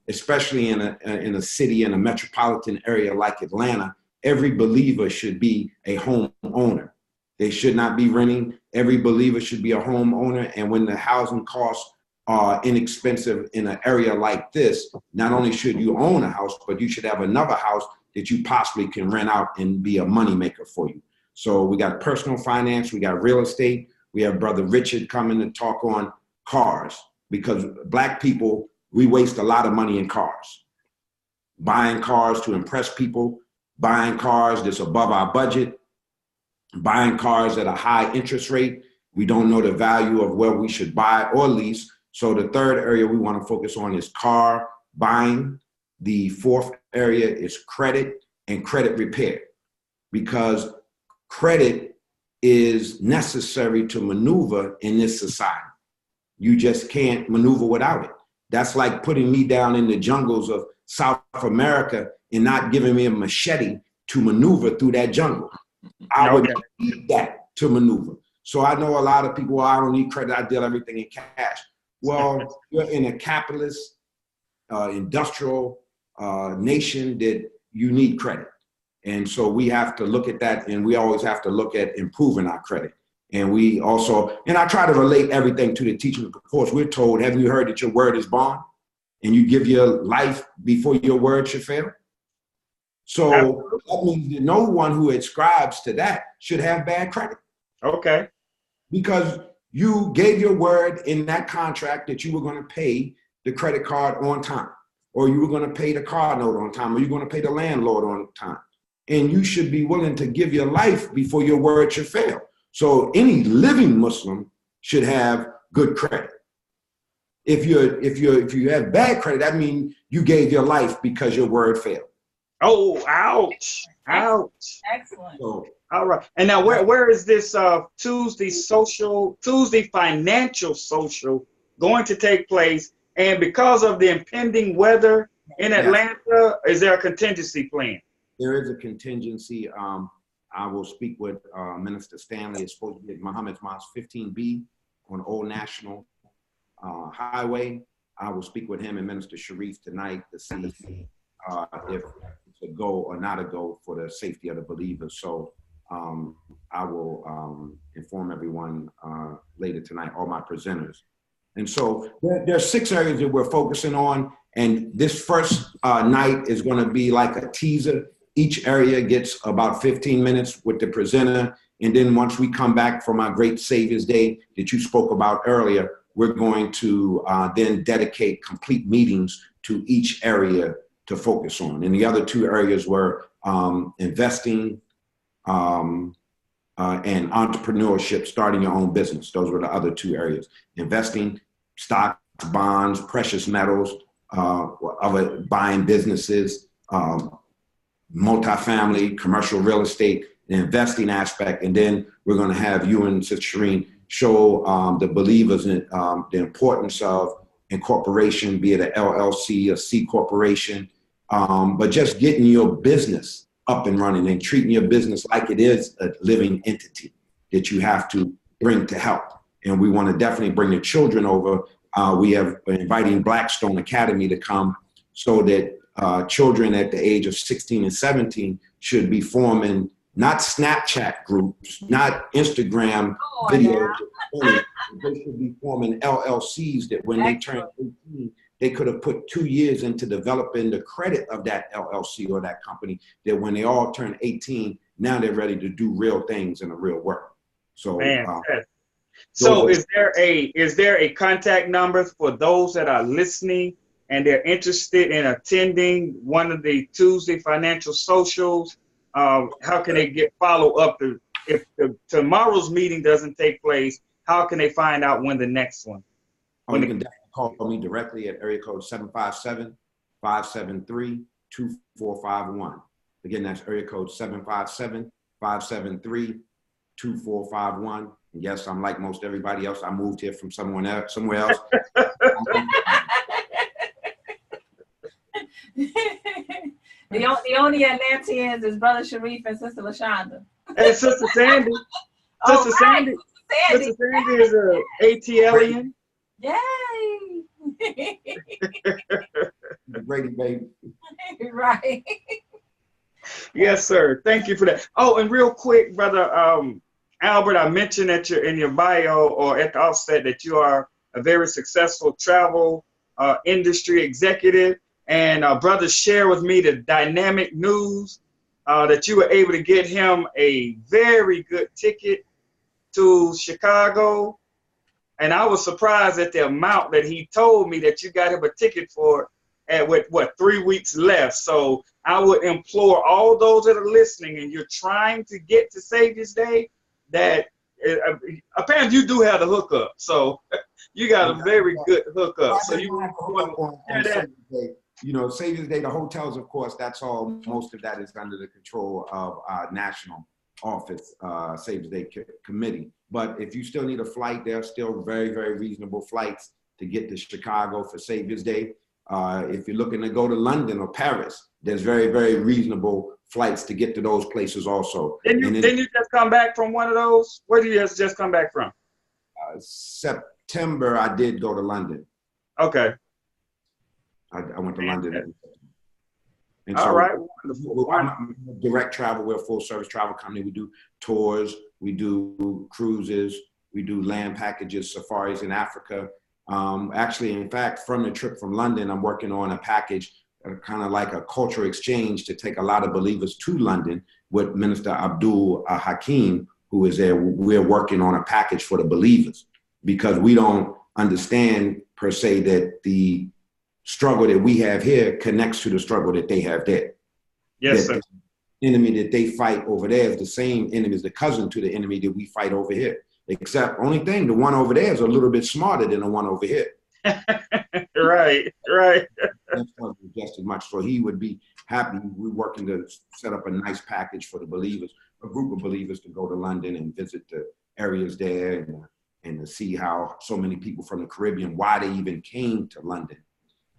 especially in a city, in a metropolitan area like Atlanta. Every believer should be a home owner. They should not be renting. Every believer should be a homeowner. And when the housing costs are inexpensive in an area like this, not only should you own a house, but you should have another house that you possibly can rent out and be a moneymaker for you. So we got personal finance, we got real estate. We have Brother Richard coming to talk on cars, because Black people, we waste a lot of money in cars. Buying cars to impress people, buying cars that's above our budget, buying cars at a high interest rate. We don't know the value of where we should buy or lease. So the 3rd area we want to focus on is car buying. The 4th area is credit and credit repair, because credit is necessary to maneuver in this society. You just can't maneuver without it. That's like putting me down in the jungles of South America and not giving me a machete to maneuver through that jungle. I would need that to maneuver. So I know a lot of people, I don't need credit, I deal everything in cash. Well, you're in a capitalist, industrial nation that you need credit. And so we have to look at that, and we always have to look at improving our credit. And we also, and I try to relate everything to the teaching. Of course, we're told, have you heard that your word is bond? And you give your life before your word should fail? So that means that no one who ascribes to that should have bad credit. Okay. Because you gave your word in that contract that you were going to pay the credit card on time, or you were going to pay the car note on time, or you're going to pay the landlord on time. And you should be willing to give your life before your word should fail. So any living Muslim should have good credit. If you have bad credit, that means you gave your life because your word failed. Oh, ouch. Ouch. Excellent. So, all right. And now where is this Tuesday financial social going to take place? And because of the impending weather in Atlanta, is there a contingency plan? There is a contingency. I will speak with Minister Stanley. It's supposed to be at Muhammad's Mosque 15B on Old National Highway. I will speak with him and Minister Sharif tonight to see if it's a go or not a go for the safety of the believers. So I will inform everyone later tonight, all my presenters. And so there are 6 areas that we're focusing on. And this first night is going to be like a teaser. Each area gets about 15 minutes with the presenter. And then once we come back from our great Savior's Day that you spoke about earlier, we're going to then dedicate complete meetings to each area to focus on. And the other 2 areas were investing and entrepreneurship, starting your own business. Those were the other 2 areas. Investing, stocks, bonds, precious metals, other buying businesses, multifamily, commercial real estate, the investing aspect. And then we're going to have you and Sister Shireen show the believers in, the importance of incorporation, be it an LLC, a C corporation, but just getting your business up and running and treating your business like it is a living entity that you have to bring to help. And we want to definitely bring the children over. We have been inviting Blackstone Academy to come so that children at the age of 16 and 17 should be forming not Snapchat groups, not Instagram videos. They should be forming LLCs that when they turn 18, they could have put 2 years into developing the credit of that LLC or that company, that when they all turn 18, now they're ready to do real things in the real world. So, so is there a contact number for those that are listening and they're interested in attending one of the Tuesday financial socials? How can they follow up? If tomorrow's meeting doesn't take place, how can they find out when the next one? You can definitely call me directly at area code 757-573-2451. Again, that's area code 757-573-2451. And yes, I'm like most everybody else. I moved here from somewhere else. The only Atlanteans is Brother Sharif and Sister LaShonda. And Sister Sandy. Sister Sandy is a ATLian. Yay! The Brady baby. Right. Yes, sir. Thank you for that. Oh, and real quick, Brother Albert, I mentioned that you're in your bio or at the offset that you are a very successful travel industry executive. And brother shared with me the dynamic news that you were able to get him a very good ticket to Chicago. And I was surprised at the amount that he told me that you got him a ticket for at with 3 weeks left. So I would implore all those that are listening and you're trying to get to Savior's Day, that apparently you do have the hookup. So you got a very good hookup. So you have to hook up on Savior's Day. You know, Savior's Day, the hotels, of course, that's all. Most of that is under the control of our national office, Savior's Day committee. But if you still need a flight, there are still very, very reasonable flights to get to Chicago for Savior's Day. If you're looking to go to London or Paris, there's very, very reasonable flights to get to those places also. Didn't you just come back from one of those? Where did you just come back from? September, I did go to London. Okay. I went to London. And all so right. I'm direct travel. We're a full service travel company. We do tours, we do cruises, we do land packages, safaris in Africa. Actually, in fact, from the trip from London, I'm working on a package, kind of like a cultural exchange to take a lot of believers to London with Minister Abdul Hakim, who is there. We're working on a package for the believers because we don't understand per se that the struggle that we have here connects to the struggle that they have there. Yes, sir. The enemy that they fight over there is the same enemy as the cousin to the enemy that we fight over here. Except only thing, the one over there is a little bit smarter than the one over here. Right. That's just as much. So he would be happy. We're working to set up a nice package for the believers, a group of believers to go to London and visit the areas there and to see how so many people from the Caribbean, why they even came to London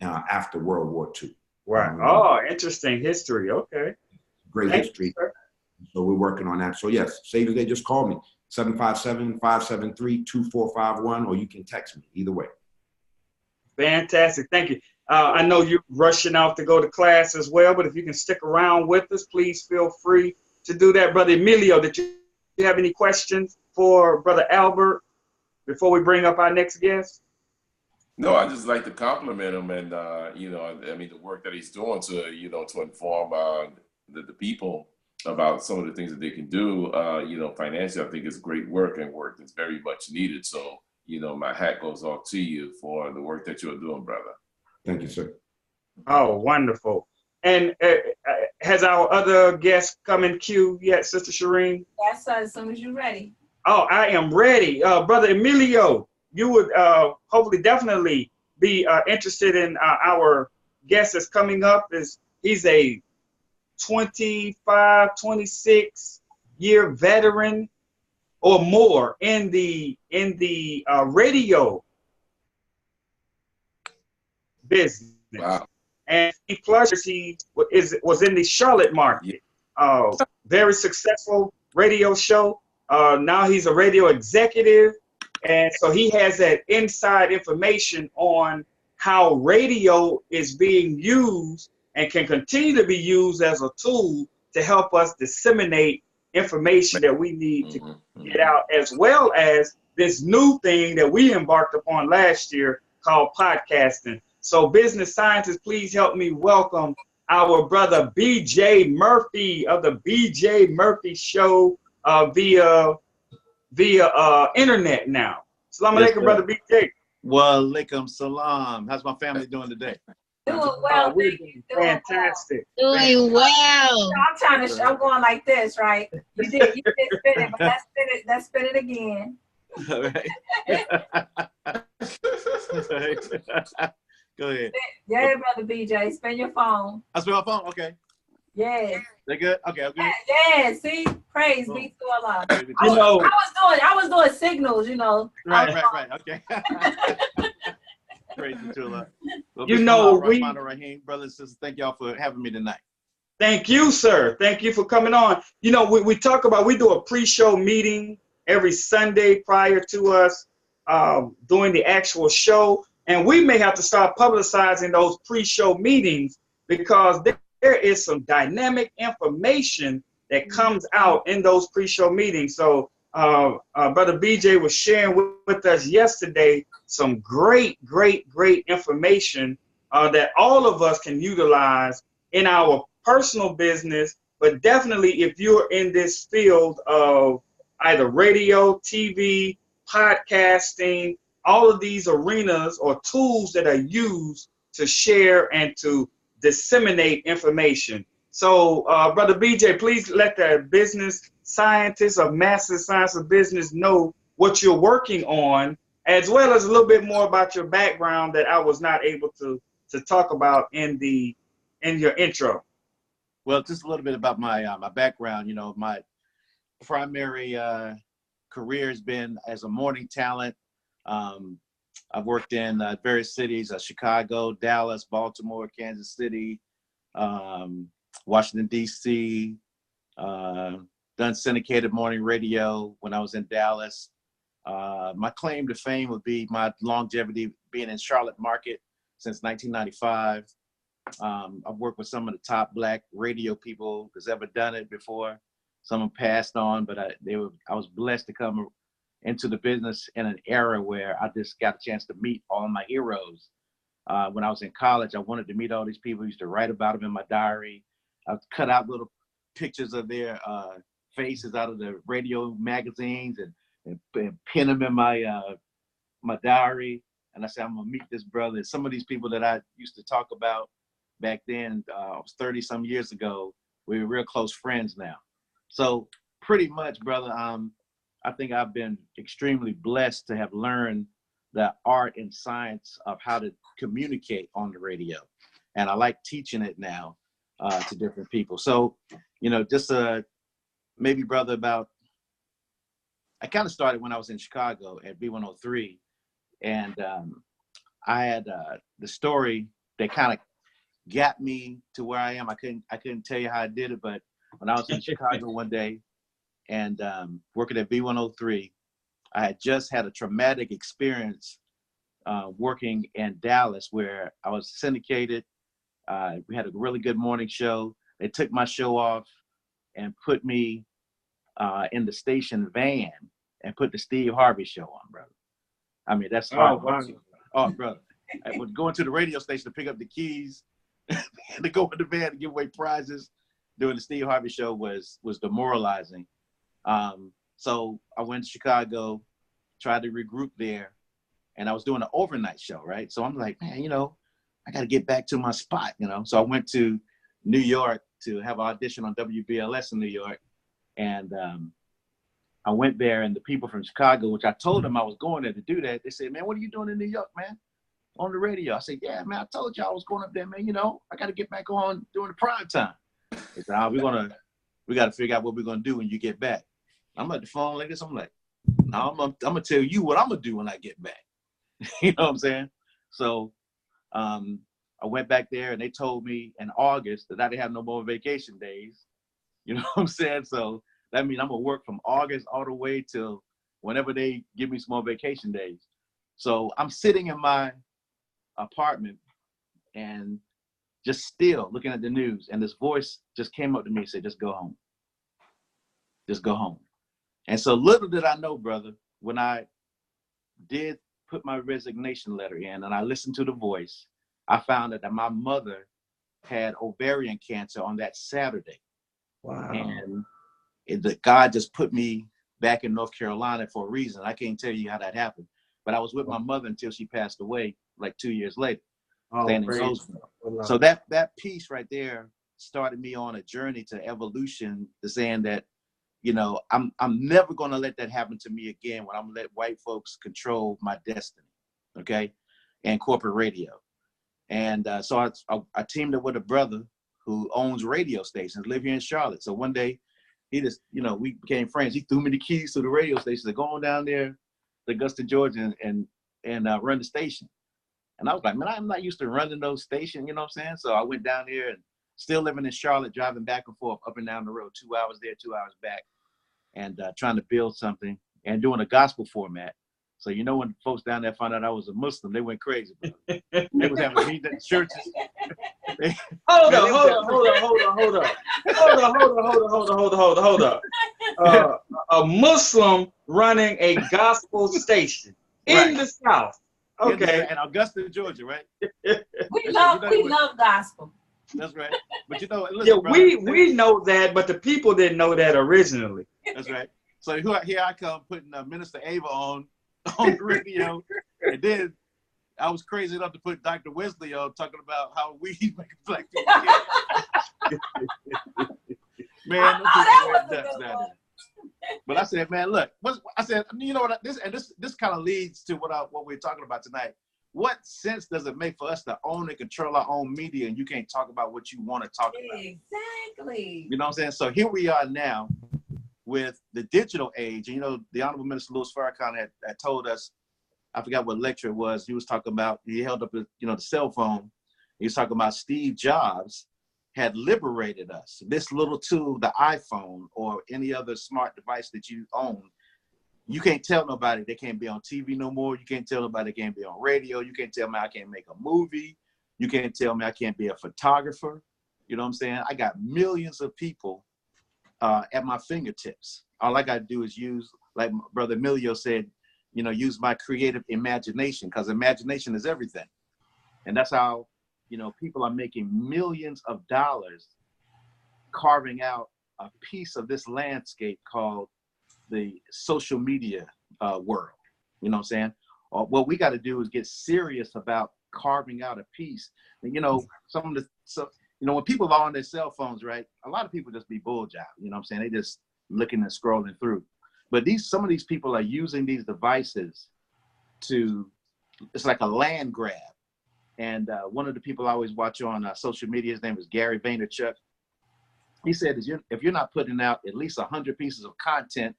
after World War II. Right. Oh, interesting history. Okay. Great history. So we're working on that. So yes, Savior's Day, just call me, 757-573-2451, or you can text me, either way. Fantastic. Thank you. I know you're rushing out to go to class as well, but if you can stick around with us, please feel free to do that. Brother Emilio, did you have any questions for Brother Albert before we bring up our next guest? No, I just like to compliment him, and you know, I mean, the work that he's doing to, you know, to inform the people about some of the things that they can do, you know, financially. I think it's great work and work that's very much needed. So, you know, my hat goes off to you for the work that you're doing, brother. Thank you, sir. Oh, wonderful. And has our other guest come in queue yet, Sister Shireen? Yes, sir, as soon as you're ready. Oh, I am ready. Brother Emilio, you would hopefully definitely be interested in our guest that's coming up. He's a 25, 26-year veteran or more in the radio business. Wow. And plus he was in the Charlotte market. Very successful radio show. Now he's a radio executive, and so he has that inside information on how radio is being used and can continue to be used as a tool to help us disseminate information that we need to get out, as well as this new thing that we embarked upon last year called podcasting. So business scientists, please help me welcome our brother BJ Murphy of the BJ Murphy Show via internet now. Salam alaikum, brother BJ. Well, alaikum salam. How's my family doing today? Doing well, we're thank you. doing fantastic. Doing well. I'm trying to. I'm going like this, right? You did spin it, but let's spin it again. All right. Go ahead. Yeah, brother BJ, spin your phone. I spin my phone. Okay. Yeah. They good? Okay. Okay. Yeah. See, praise be to Allah. You know, I was doing signals, you know. Right. Okay. Praise be to Allah. Well, you know, Rahim, brothers and sisters, thank y'all for having me tonight. Thank you, sir. Thank you for coming on. You know, we talk about, we do a pre-show meeting every Sunday prior to us doing the actual show. And we may have to start publicizing those pre-show meetings because there is some dynamic information that comes out in those pre-show meetings. So Brother BJ was sharing with us yesterday some great information that all of us can utilize in our personal business, but definitely if you're in this field of either radio, TV, podcasting, all of these arenas or tools that are used to share and to disseminate information. So, Brother BJ, please let the business scientists of Master Science of Business know what you're working on, as well as a little bit more about your background that I was not able to talk about in your intro. Well, just a little bit about my my background. You know, my primary career has been as a morning talent. I've worked in various cities, Chicago, Dallas, Baltimore, Kansas City, Washington, D.C., done syndicated morning radio when I was in Dallas. My claim to fame would be my longevity being in Charlotte market since 1995. I've worked with some of the top Black radio people that's ever done it before. Some have passed on, but I was blessed to come into the business in an era where I just got a chance to meet all my heroes. When I was in college, I wanted to meet all these people. I used to write about them in my diary. I cut out little pictures of their faces out of the radio magazines and pin them in my my diary. And I said, I'm gonna meet this brother. Some of these people that I used to talk about back then, 30 some years ago, we're real close friends now. So pretty much, brother, I think I've been extremely blessed to have learned the art and science of how to communicate on the radio. And I like teaching it now to different people. So, you know, just maybe, brother, I kind of started when I was in Chicago at B103. And I had the story that kind of got me to where I am. I couldn't tell you how I did it, but when I was in Chicago one day and working at B103, I had just had a traumatic experience working in Dallas where I was syndicated. We had a really good morning show. They took my show off and put me in the station van and put the Steve Harvey show on, brother. I mean, that's hard. Oh, brother. I would go into the radio station to pick up the keys and to go in the van to give away prizes during the Steve Harvey show was demoralizing. So I went to Chicago, tried to regroup there, and I was doing an overnight show, right? So I'm like, man, I got to get back to my spot, So I went to New York to have an audition on WBLS in New York. And I went there, and the people from Chicago, which I told them I was going there to do that, they said, man, what are you doing in New York, man? On the radio. I said, yeah, man, I told you I was going up there, man. I got to get back on during the prime time. They said, we got to figure out what we're going to do when you get back. I'm at the phone like this. I'm like, no, I'm going to tell you what I'm going to do when I get back. You know what I'm saying? So I went back there, and they told me in August that I didn't have no more vacation days. You know what I'm saying? So that means I'm going to work from August all the way till whenever they give me some more vacation days. So I'm sitting in my apartment and just still looking at the news, and this voice just came up to me and said, just go home. Just go home. And so little did I know, brother, when I did put my resignation letter in and I listened to the voice, I found out that my mother had ovarian cancer on that Saturday. Wow. And God just put me back in North Carolina for a reason. I can't tell you how that happened, but I was with my mother until she passed away like 2 years later. So that piece right there started me on a journey to evolution, to saying that, I'm never going to let that happen to me again when I'm going to let white folks control my destiny, okay, and corporate radio. And so I teamed up with a brother who owns radio stations, live here in Charlotte. So one day, he just, we became friends. He threw me the keys to the radio station. Said, go on down there to Augusta, Georgia, and run the station. And I was like, man, I'm not used to running those stations, you know what I'm saying? So I went down there, and still living in Charlotte, driving back and forth, up and down the road, 2 hours there, 2 hours back, and trying to build something and doing a gospel format. So, when folks down there found out I was a Muslim, they went crazy, bro. They was having meetings at churches. Hold up. A Muslim running a gospel station in the South. Okay. In Augusta, Georgia, right? We love gospel. That's right. But listen, yeah, brother, we know that, but the people didn't know that originally. That's right. So here I come putting Minister Ava on the radio, and then I was crazy enough to put Dr. Wesley on talking about how weed makes black people. Man, that was a good one. But I said, man, look, I said, this kind of leads to what we're talking about tonight. What sense does it make for us to own and control our own media, and you can't talk about what you want to talk about? Exactly. You know what I'm saying? So here we are now with the digital age. And, the Honorable Minister Louis Farrakhan had told us, I forgot what lecture it was. He was talking about, he held up the cell phone. He was talking about Steve Jobs had liberated us. This little tool, the iPhone or any other smart device that you own, you can't tell nobody they can't be on TV no more. You can't tell nobody they can't be on radio. You can't tell me I can't make a movie. You can't tell me I can't be a photographer. You know what I'm saying? I got millions of people at my fingertips. All I got to do is use, like Brother Emilio said, use my creative imagination, because imagination is everything. And that's how, people are making millions of dollars carving out a piece of this landscape called the social media world. You know what I'm saying? What we got to do is get serious about carving out a piece. And, when people are on their cell phones, right, a lot of people just be bull job. You know what I'm saying? They just looking and scrolling through. But some of these people are using these devices it's like a land grab. And one of the people I always watch on social media, his name is Gary Vaynerchuk. He said, if you're not putting out at least 100 pieces of content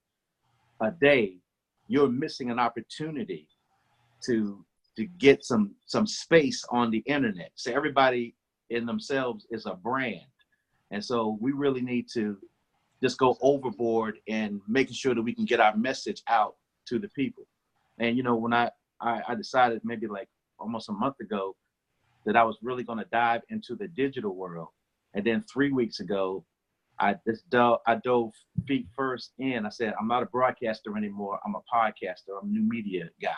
a day, you're missing an opportunity to get some space on the internet. So everybody in themselves is a brand. And so we really need to just go overboard and making sure that we can get our message out to the people. And, when I I decided maybe like almost a month ago that I was really going to dive into the digital world. And then 3 weeks ago, I dove feet first in. I said, I'm not a broadcaster anymore. I'm a podcaster. I'm a new media guy.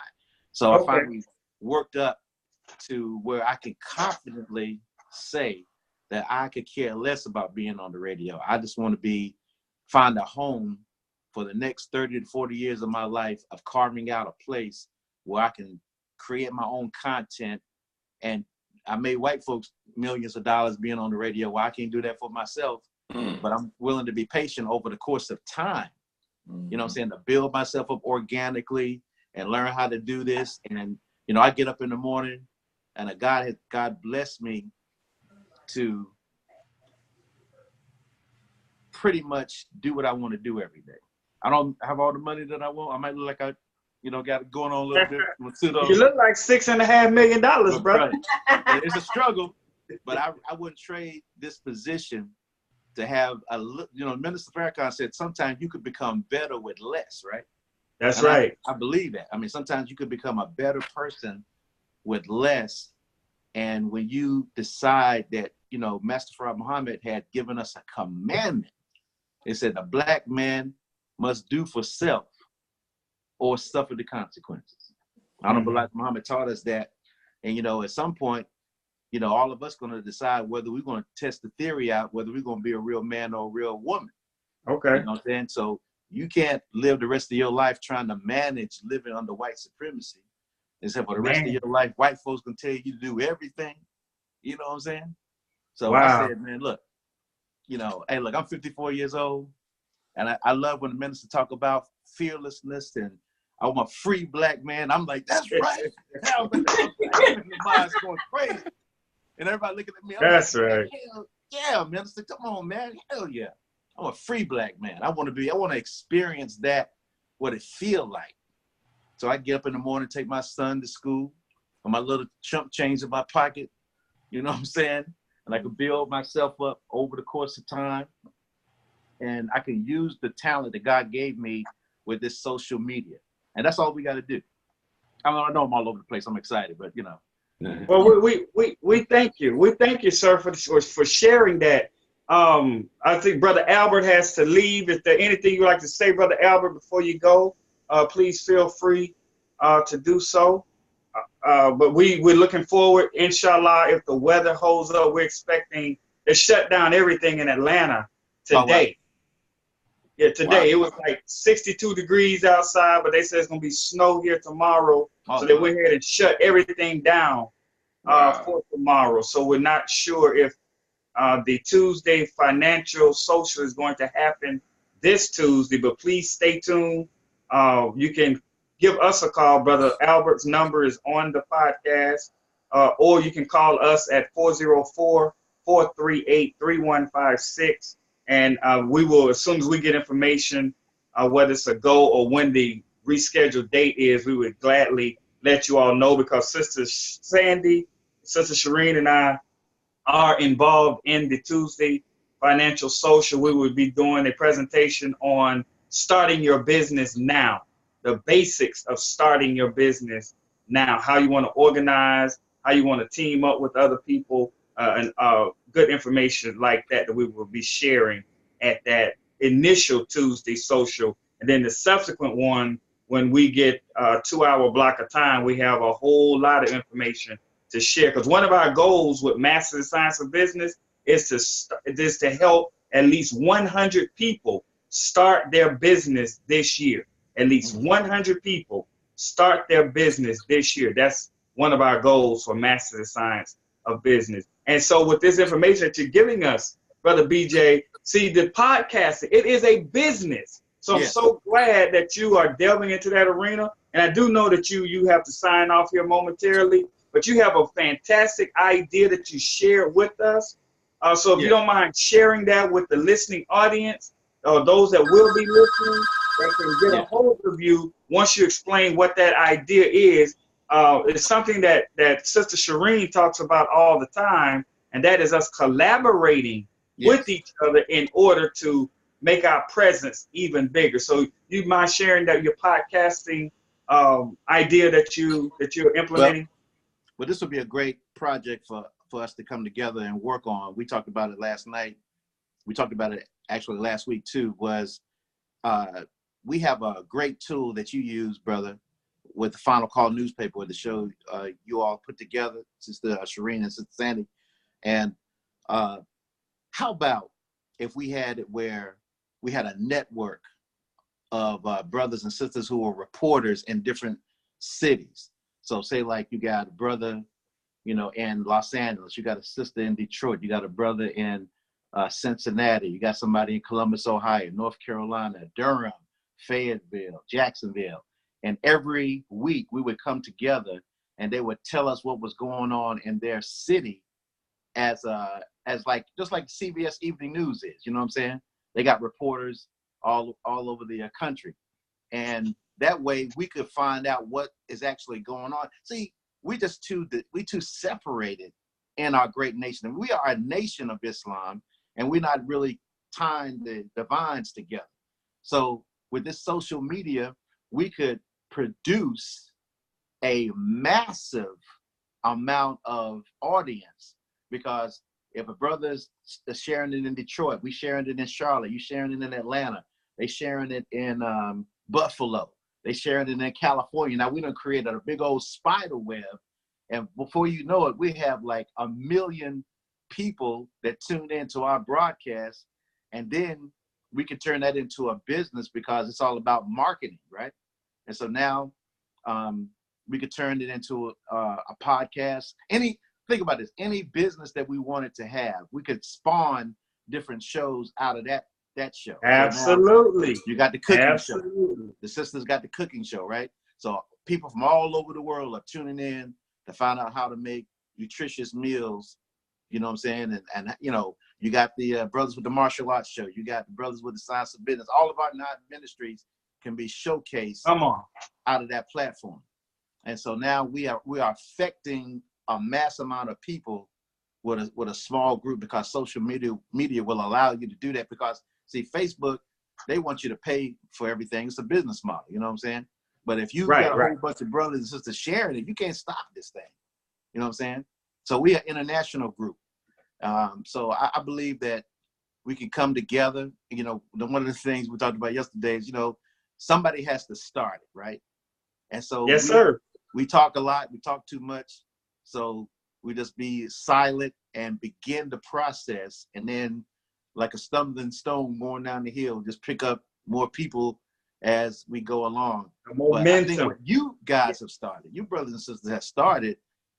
So I finally worked up to where I can confidently say that I could care less about being on the radio. I just want to find a home for the next 30 to 40 years of my life of carving out a place where I can create my own content. And I made white folks millions of dollars being on the radio. Well, I can't do that for myself, but I'm willing to be patient over the course of time. You know what I'm saying? To build myself up organically and learn how to do this. And, you know, I get up in the morning and God blessed me to pretty much do what I want to do every day. I don't have all the money that I want. I might look like I, you know, got it going on a little bit. You look like $6.5 million, brother. Right. It's a struggle, but I wouldn't trade this position to have Minister Farrakhan said sometimes you could become better with less, right? That's right. I believe that. I mean, sometimes you could become a better person with less. And when you decide that, you know, Master Farad Muhammad had given us a commandment, it said the black man must do for self or suffer the consequences. Honorable Black Muhammad taught us that. And, you know, at some point, you know, all of us going to decide whether we're going to test the theory out, whether we're going to be a real man or a real woman. Okay. You know what I'm saying? So you can't live the rest of your life trying to manage living under white supremacy. Except for the rest of your life, white folks can tell you to do everything. You know what I'm saying? So I said, man, look, you know, hey, look, I'm 54 years old. And I love when the minister talk about fearlessness and I'm a free black man. I'm like, that's right. The mind's going crazy. And everybody looking at me. That's like, right. Yeah, minister, come on, man. Hell yeah. I'm a free black man. I want to experience that, what it feel like. So I get up in the morning, take my son to school, with my little chump change in my pocket. You know what I'm saying? And I can build myself up over the course of time. And I can use the talent that God gave me with this social media. And that's all we got to do. I know I'm all over the place. I'm excited, but you know. Well, we thank you. We thank you, sir, for sharing that. I think Brother Albert has to leave. Is there anything you'd like to say, Brother Albert, before you go? Please feel free to do so. But we're looking forward, inshallah, if the weather holds up, we're expecting to shut down everything in Atlanta today. Yeah, today. It was like 62 degrees outside, but they said it's going to be snow here tomorrow. So they went ahead and shut everything down for tomorrow. So we're not sure if the Tuesday financial social is going to happen this Tuesday, but please stay tuned. You can give us a call. Brother Albert's number is on the podcast, or you can call us at 404-438-3156. And we will, as soon as we get information, whether it's a go or when the rescheduled date is, we would gladly let you all know, because Sister Sandy, Sister Shireen, and I are involved in the Tuesday Financial Social. We will be doing a presentation on starting your business now, the basics of starting your business now, how you want to organize, how you want to team up with other people, and good information like that we will be sharing at that initial Tuesday social. And then the subsequent one, when we get a 2-hour block of time, we have a whole lot of information to share. Because one of our goals with Master the Science of Business is to help at least 100 people start their business this year. At least 100 people start their business this year. That's one of our goals for Master the Science of Business. And so with this information that you're giving us, Brother BJ, see, the podcasting, it is a business. So I'm so glad that you are delving into that arena. And I do know that you have to sign off here momentarily, but you have a fantastic idea that you share with us. So if you don't mind sharing that with the listening audience, or those that will be listening, that can get a hold of you once you explain what that idea is. It's something that Sister Shireen talks about all the time, and that is us collaborating with each other in order to make our presence even bigger. So you mind sharing that your podcasting idea that you're implementing? Well, this would be a great project for us to come together and work on. We talked about it last night. We talked about it actually last week too. Was we have a great tool that you use, brother, with the Final Call newspaper, with the show you all put together, Sister Shireen and Sister Sandy. And how about if we had it where we had a network of brothers and sisters who were reporters in different cities? So say like you got a brother, in Los Angeles, you got a sister in Detroit, you got a brother in Cincinnati, you got somebody in Columbus, Ohio, North Carolina, Durham, Fayetteville, Jacksonville. And every week we would come together and they would tell us what was going on in their city as like, just like CBS Evening News is, you know what I'm saying? They got reporters all over the country. And that way we could find out what is actually going on. See, we too separated in our great nation. And we are a nation of Islam, and we're not really tying the vines together. So with this social media, we could produce a massive amount of audience, because if a brother's sharing it in Detroit, we sharing it in Charlotte, you sharing it in Atlanta, they sharing it in Buffalo, they sharing it in California. Now we done created a big old spider web, and before you know it, we have like 1 million people that tune into our broadcast, and then we can turn that into a business because it's all about marketing, right? And so now we could turn it into a podcast. Think about this, any business that we wanted to have, we could spawn different shows out of that show. Absolutely. So you got the cooking Absolutely. show. The sisters got the cooking show, right? So people from all over the world are tuning in to find out how to make nutritious meals, you know what I'm saying? And you got the brothers with the martial arts show. You got the brothers with the science of business. All of our 9 ministries can be showcased out of that platform. And so now we are affecting a mass amount of people with a small group, because social media will allow you to do that. Because see, Facebook, they want you to pay for everything. It's a business model, you know what I'm saying? But if you got a whole bunch of brothers and sisters sharing it, you can't stop this thing. You know what I'm saying? So we are an international group. So I believe that we can come together. One of the things we talked about yesterday is, somebody has to start it, right? And so yes, sir. We talk a lot, we talk too much. So we just be silent and begin the process. And then like a stumbling stone going down the hill, just pick up more people as we go along. But I think what you guys have started, you brothers and sisters have started,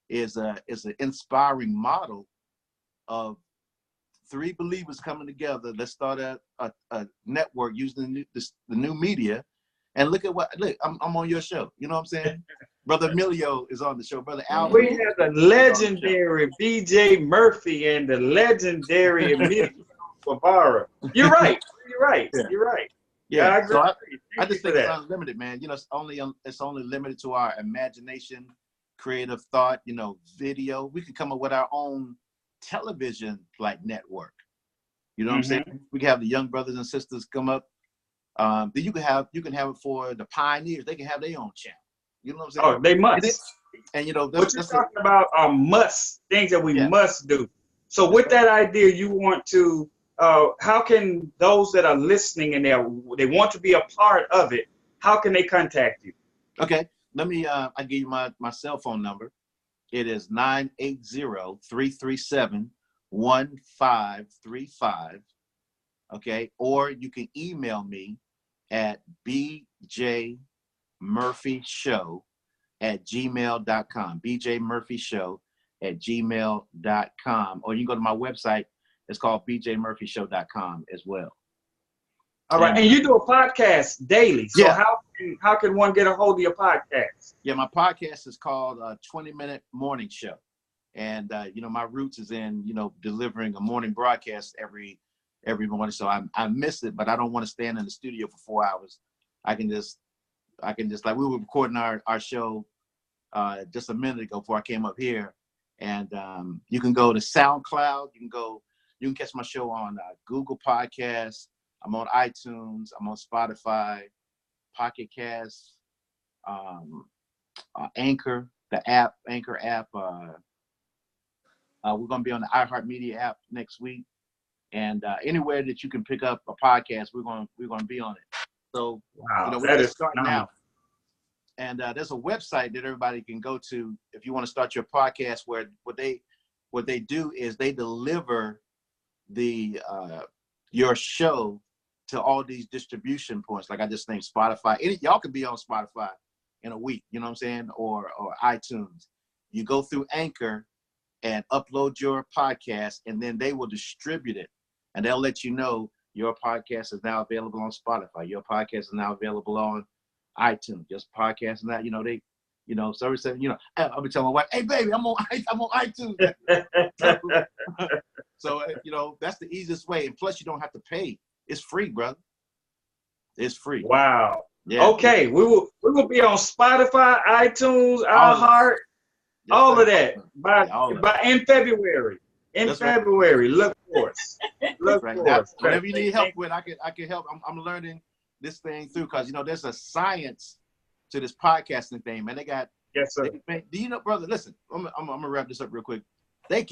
is an inspiring model of 3 believers coming together. Let's start a network using the new media. And look, I'm on your show. You know what I'm saying? Brother Emilio is on the show. Brother Al. We have the legendary BJ Murphy and the legendary Emilio Grevera. You're right. You're right. Yeah. You're right. Yeah. I agree. So I just think it's unlimited, man. It's only limited to our imagination, creative thought, video. We can come up with our own television like network. You know what I'm saying? We can have the young brothers and sisters come up. Then you can have it for the pioneers. They can have their own channel. You know what I'm saying? Oh, they must. And what you're talking about are things that we must do. So with that idea, you want to, how can those that are listening and they want to be a part of it, how can they contact you? Okay, let me, I give you my cell phone number. It is 980-337-1535. Okay, or you can email me at bjmurphyshow@gmail.com. bjmurphyshow@gmail.com. Or you can go to my website. It's called bjmurphyshow.com as well. All right, and you do a podcast daily. So yeah. How can one get a hold of your podcast? Yeah, my podcast is called 20-Minute Morning Show. And, my roots is in, delivering a morning broadcast every morning. So I miss it, but I don't want to stand in the studio for 4 hours. I can just like, we were recording our show just a minute ago before I came up here. And you can go to SoundCloud. You can catch my show on Google Podcasts. I'm on iTunes. I'm on Spotify, Pocket Casts, Anchor, the app, Anchor app. We're going to be on the iHeartMedia app next week, and anywhere that you can pick up a podcast, we're going to be on it. So Wow, we're that just is starting phenomenal. out, and there's a website that everybody can go to if you want to start your podcast. Where what they do is they deliver the your show to all these distribution points. Like I just named Spotify. Y'all can be on Spotify in a week. You know what I'm saying? Or iTunes. You go through Anchor and upload your podcast, and then they will distribute it, and they'll let you know your podcast is now available on Spotify. Your podcast is now available on iTunes. Just podcast and that, so every said, I'll be telling my wife, hey baby, I'm on iTunes. So that's the easiest way, and plus you don't have to pay. It's free, brother. It's free. Wow. Yeah. Okay, we will be on Spotify, iTunes, iHeart, all of that by in February. February, look for us. Look for us. Whatever you need help with, I can help. I'm learning this thing through because there's a science to this podcasting thing, man. They got yes, sir. Do you know, brother? Listen, I'm gonna wrap this up real quick. They're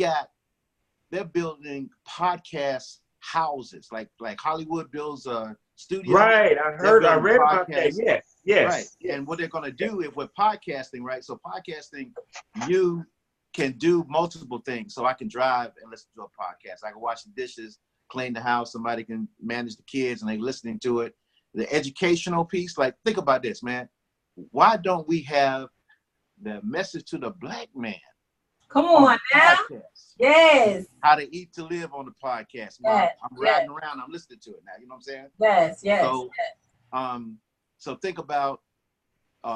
building podcast houses like Hollywood builds a studio. Right, I read about that. Yes. Right, and what they're gonna do is with podcasting, right? So podcasting, you can do multiple things. So I can drive and listen to a podcast. I can wash the dishes, clean the house. Somebody can manage the kids and they listening to it. The educational piece, like think about this, man. Why don't we have the message to the black man? Come on now. Yes. How to eat to live on the podcast. Yes. I'm riding around, I'm listening to it now. You know what I'm saying? Yes. So think about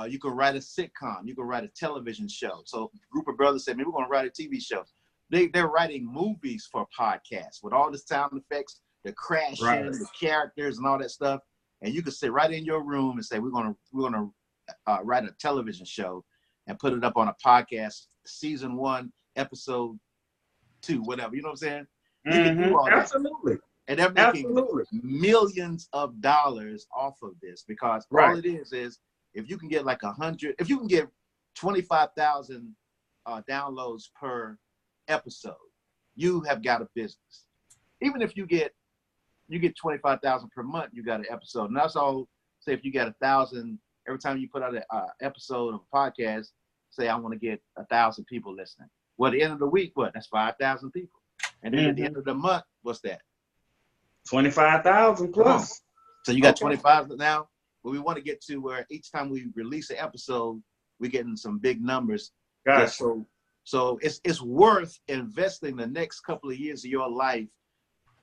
you can write a sitcom, you can write a television show. So a group of brothers said, maybe we're gonna write a TV show. They're writing movies for podcasts with all the sound effects, the crashing, the characters and all that stuff. And you can sit right in your room and say, we're gonna write a television show and put it up on a podcast, season 1, episode 2, whatever. You know what I'm saying? You can do all that. Absolutely. And they're making millions of dollars off of this because all it is if you can get like 100, if you can get 25,000 downloads per episode, you have got a business. Even if you get 25,000 per month, you got an episode. And that's all. Say if you got 1,000 every time you put out an episode of a podcast, say I want to get 1,000 people listening. Well, at the end of the week, that's 5,000 people. And then at the end of the month, what's that? 25,000 plus. So you got 25 now. But we want to get to where each time we release an episode, we're getting some big numbers. Gotcha. So it's worth investing the next couple of years of your life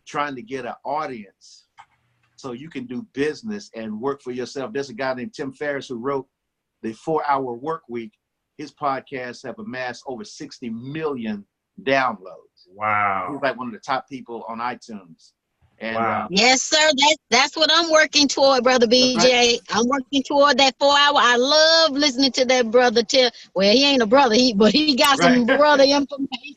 trying to get an audience so you can do business and work for yourself. There's a guy named Tim Ferriss who wrote the 4-Hour Work Week. His podcasts have amassed over 60 million downloads. Wow. He's like one of the top people on iTunes. And, yes, sir. That's what I'm working toward, Brother BJ. Right. I'm working toward that 4-hour. I love listening to that brother tell. Well, he ain't a brother, but he got some brother information.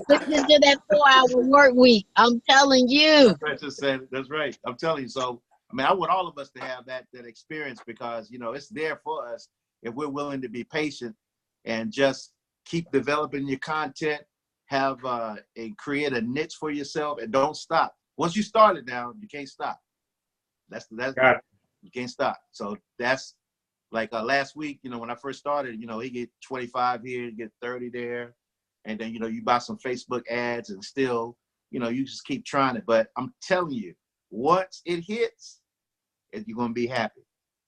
Listening to that 4-hour work week. I'm telling you. That's right. I'm telling you. So, I mean, I want all of us to have that experience because, it's there for us if we're willing to be patient and just keep developing your content, have and create a niche for yourself and don't stop. Once you start it now, you can't stop. That's you can't stop. So that's like last week, when I first started, he get 25 here, you get 30 there. And then, you buy some Facebook ads and still, you just keep trying it. But I'm telling you, once it hits, you're going to be happy.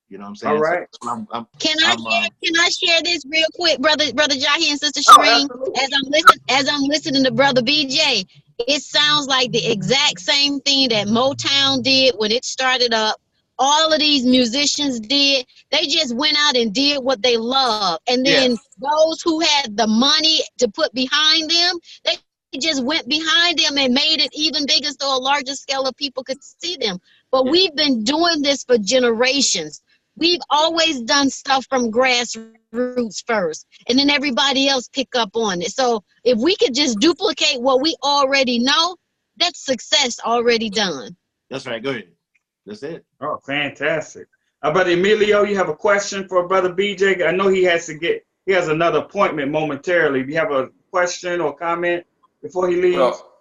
You know what I'm saying? All right. So can I share this real quick, brother Jahi and Sister Shireen? As I'm listening to Brother BJ, it sounds like the exact same thing that Motown did when it started up. All of these musicians did. They just went out and did what they love. And then those who had the money to put behind them, they just went behind them and made it even bigger so a larger scale of people could see them. But we've been doing this for generations. We've always done stuff from grassroots first, and then everybody else pick up on it. So if we could just duplicate what we already know, that's success already done. That's right. Go ahead. That's it. Oh, fantastic. Brother Emilio, you have a question for Brother BJ? I know he has another appointment momentarily. Do you have a question or comment before he leaves? Well,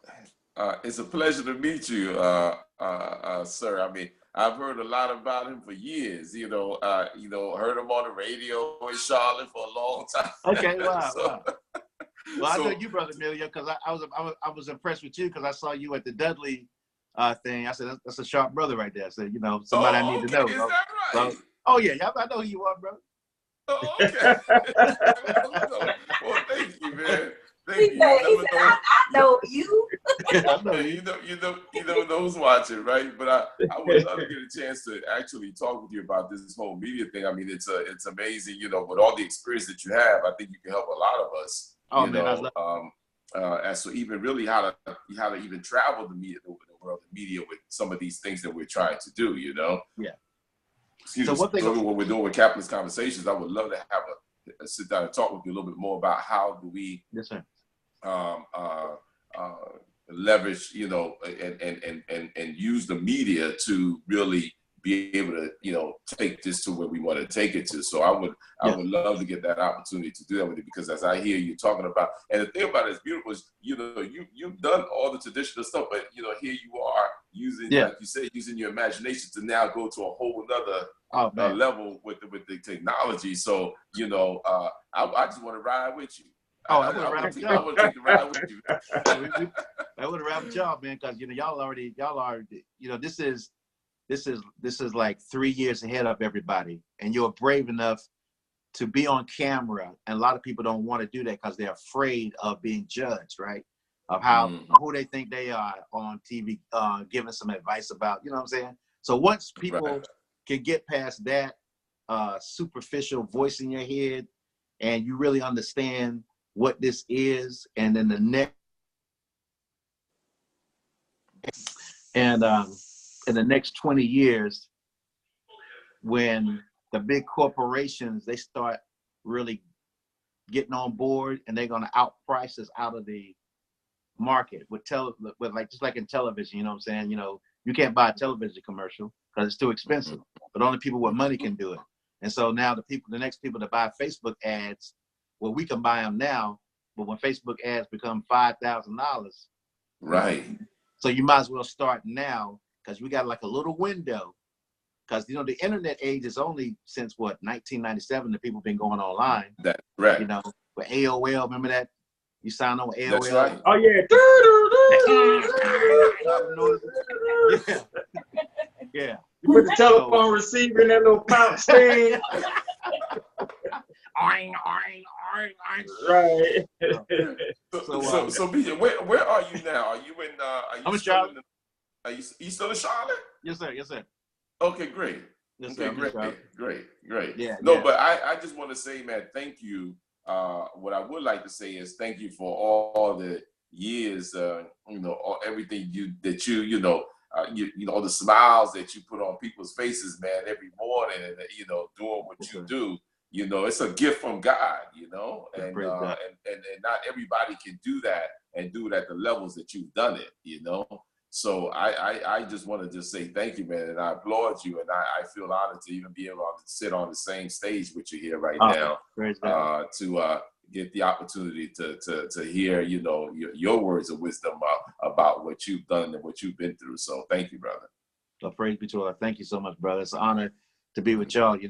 it's a pleasure to meet you, sir. I mean, I've heard a lot about him for years. Heard him on the radio in Charlotte for a long time. Okay, wow, wow. Well, I know you, Brother Emilio, because I was impressed with you because I saw you at the Dudley thing. I said that's a sharp brother right there. I said, somebody I need to know. Is that right? Oh yeah, I know who you are, bro. Oh, okay. Well, thank you, man. Thank you. I know you. I know you. You never know who's watching, right? But I would love to get a chance to actually talk with you about this whole media thing. I mean, it's amazing, with all the experience that you have. I think you can help a lot of us. As to even really how to even travel the world of media with some of these things that we're trying to do. Yeah. Excuse me. So what we're doing with Capitalist Conversations, I would love to have a sit down and talk with you a little bit more about how do we leverage, and use the media to really be able to, take this to where we want to take it to. So I would love to get that opportunity to do that with you, because as I hear you talking about, and the thing about it is beautiful is, you've done all the traditional stuff, but here you are using, like you said, using your imagination to now go to a whole another level with the technology. So, I just want to ride with you. I want to take the ride with you. I want to ride with y'all, man, because y'all are, this is like 3 years ahead of everybody, and you're brave enough to be on camera. And a lot of people don't want to do that because they're afraid of being judged, right? Of how who they think they are on TV, giving some advice about, you know what I'm saying? So once people can get past that superficial voice in your head, and you really understand what this is, and then the next, and in the next 20 years, when the big corporations, they start really getting on board, and they're going to outprice us out of the market just like in television, you know what I'm saying? You can't buy a television commercial because it's too expensive, but only people with money can do it. And so now the next people to buy Facebook ads, well, we can buy them now, but when Facebook ads become $5,000, right? So you might as well start now, because we got like a little window, because the internet age is only since 1997 that people been going online. That's right. With AOL, remember that? You signed on with AOL. That's right. Oh yeah. Yeah. You put the telephone receiver in that little pouch thing. Right. So BJ, where are you now? Are you in? I'm in Charlotte. Are you still in Charlotte? Yes, sir. Yes, sir. Okay, great. Yes, okay, sir. Great. Yeah. But I just want to say, man, thank you. What I would like to say is thank you for all the years, everything all the smiles that you put on people's faces, man, every morning, and doing what you do. It's a gift from God, and not everybody can do that and do it at the levels that you've done it, So I just want to just say thank you, man, and I applaud you, and I feel honored to even be able to sit on the same stage with you here right now, to get the opportunity to hear, your words of wisdom about what you've done and what you've been through. So thank you, brother. So praise be to Allah. Thank you so much, brother. It's an honor to be with y'all. We,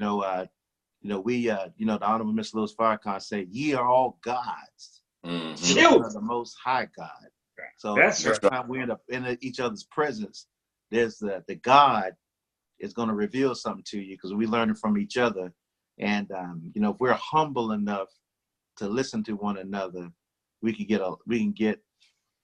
the Honorable Mr. Louis Farrakhan said, "Ye are all gods, the Most High God." So every time we're in each other's presence, there's the God is going to reveal something to you, because we learn it from each other. And if we're humble enough to listen to one another, we can get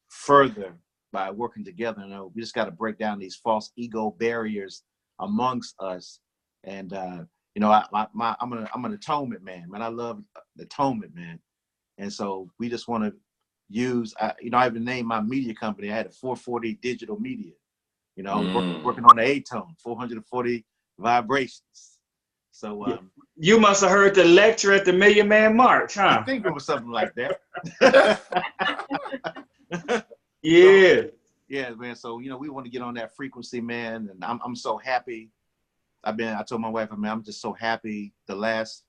further by working together. We just got to break down these false ego barriers amongst us. And I'm an atonement man. I love atonement, man. And so we just want to use, I even named my media company. I had a 440 digital media, working on the A-tone, 440 vibrations. So you must have heard the lecture at the Million Man March, huh? I think it was something like that. Yeah. Yeah, man. So we want to get on that frequency, man. And I'm so happy I told my wife, I mean, I'm just so happy the last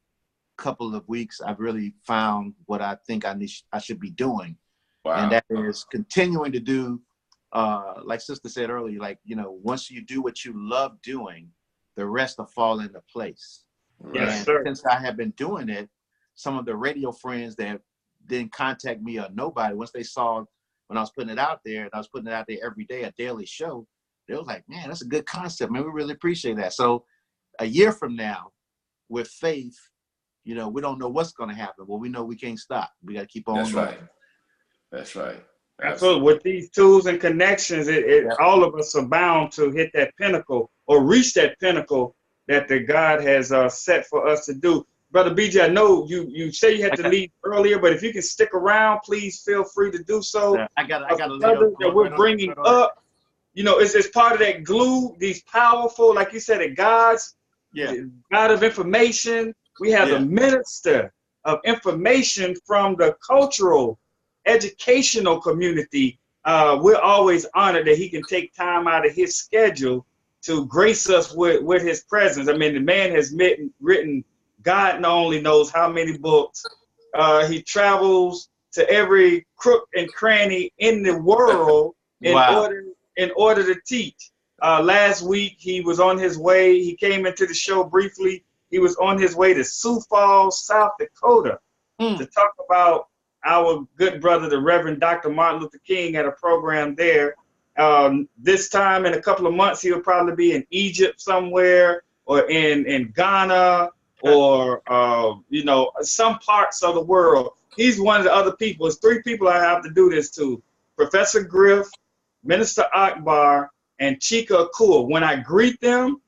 couple of weeks, I've really found what I think I should be doing. Wow. And that is continuing to do, like Sister said earlier, like, you know, once you do what you love doing, the rest will fall into place. Yes, And sir. since I have been doing it, some of the radio friends that didn't contact me or nobody, once they saw when I was putting it out there, and I was putting it out there every day, a daily show, they was like, man, that's a good concept, man. We really appreciate that. So a year from now, with faith, you know, we don't know what's going to happen, but we know we can't stop. We got to keep on That's going. right. That's right. Absolutely. With these tools and connections, all of us are bound to hit that pinnacle or reach that pinnacle that the God has set for us to do. Brother BJ, I know you say you had to leave earlier, but if you can stick around, please feel free to do so. Yeah, I got to that we're bringing up, you know, it's part of that glue. These powerful, like you said, the God's God of information. We have the minister of information from the cultural, educational community. We're always honored that he can take time out of his schedule to grace us with his presence. I mean, the man has written God not only knows how many books. He travels to every crook and cranny in the world in order to teach. Last week he was on his way. He came into the show briefly. He was on his way to Sioux Falls, South Dakota, to talk about our good brother, the Reverend Dr. Martin Luther King, at a program there. This time in a couple of months, he'll probably be in Egypt somewhere, or in Ghana, or you know, some parts of the world. He's one of the other people. It's three people I have to do this to: Professor Griff, Minister Akbar, and Chike Akua. When I greet them,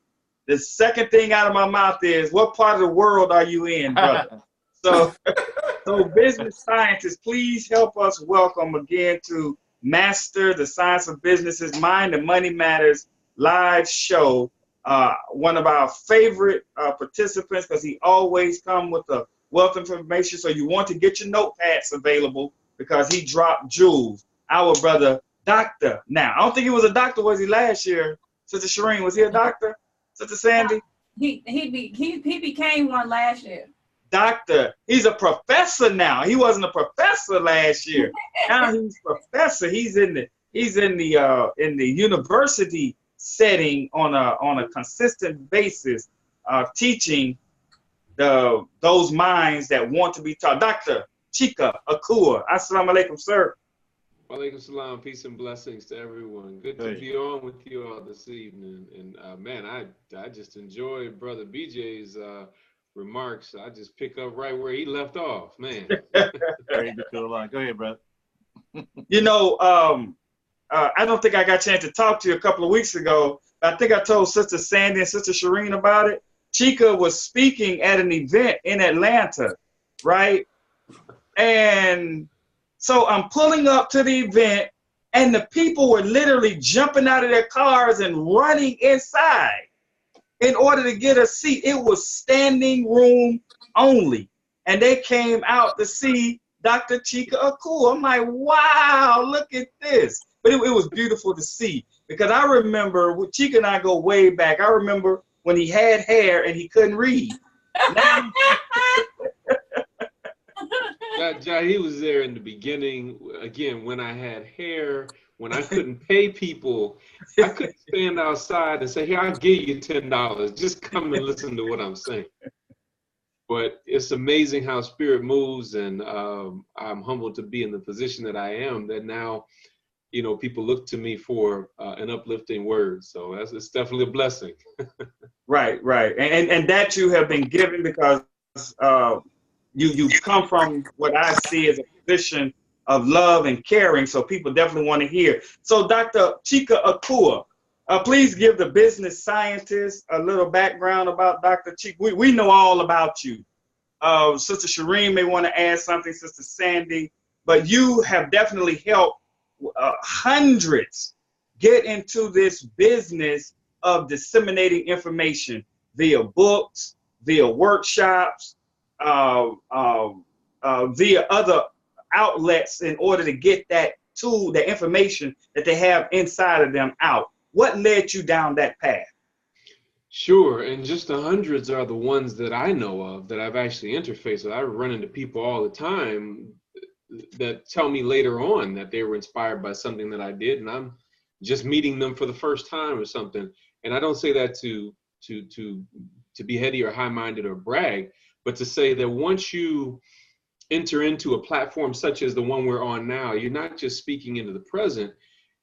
the second thing out of my mouth is, "What part of the world are you in, brother?" So business scientists, please help us welcome again to Master the Science of Business's Mind and Money Matters live show. One of our favorite participants, because he always comes with a wealth of information. So you want to get your notepads available, because he dropped jewels. Our brother, Doctor. Now, I don't think he was a doctor, was he, last year? Sister Shireen, was he a doctor? Sister Sandy? He became one last year. Doctor. He's a professor now. He wasn't a professor last year. Now he's professor. He's in the university setting on a consistent basis, teaching those minds that want to be taught. Dr. Chike Akua. Assalamu alaikum, sir. Walaikum salam, peace and blessings to everyone. Good to be on with you all this evening. And man, I just enjoyed Brother BJ's remarks. I just pick up right where he left off, man. Go ahead, bro. You know, I don't think I got a chance to talk to you a couple of weeks ago. I think I told Sister Sandy and Sister Shireen about it. Chike was speaking at an event in Atlanta, right? And so I'm pulling up to the event, and the people were literally jumping out of their cars and running inside in order to get a seat. It was standing room only. And they came out to see Dr. Chike Akua. I'm like, wow, look at this. But it was beautiful to see, because I remember, Chike and I go way back. I remember when he had hair and he couldn't read. Now, he was there in the beginning, again, when I had hair, when I couldn't pay people. I couldn't stand outside and say, here, I'll give you $10. Just come and listen to what I'm saying. But it's amazing how spirit moves, and I'm humbled to be in the position that I am, that now, you know, people look to me for an uplifting word. So it's definitely a blessing. Right. And that you have been given, because you've come from what I see as a position of love and caring. So people definitely want to hear. So Dr. Chike Akua, please give the business scientists a little background about Dr. Chike. We know all about you. Sister Shireen may want to add something, Sister Sandy, but you have definitely helped hundreds get into this business of disseminating information via books, via workshops, via other outlets, in order to get that tool, the information that they have inside of them out. What led you down that path? Sure, and just the hundreds are the ones that I know of that I've actually interfaced with. I run into people all the time that tell me later on that they were inspired by something that I did, and I'm just meeting them for the first time or something. And I don't say that to be heady or high-minded or brag, but to say that once you enter into a platform such as the one we're on now, you're not just speaking into the present,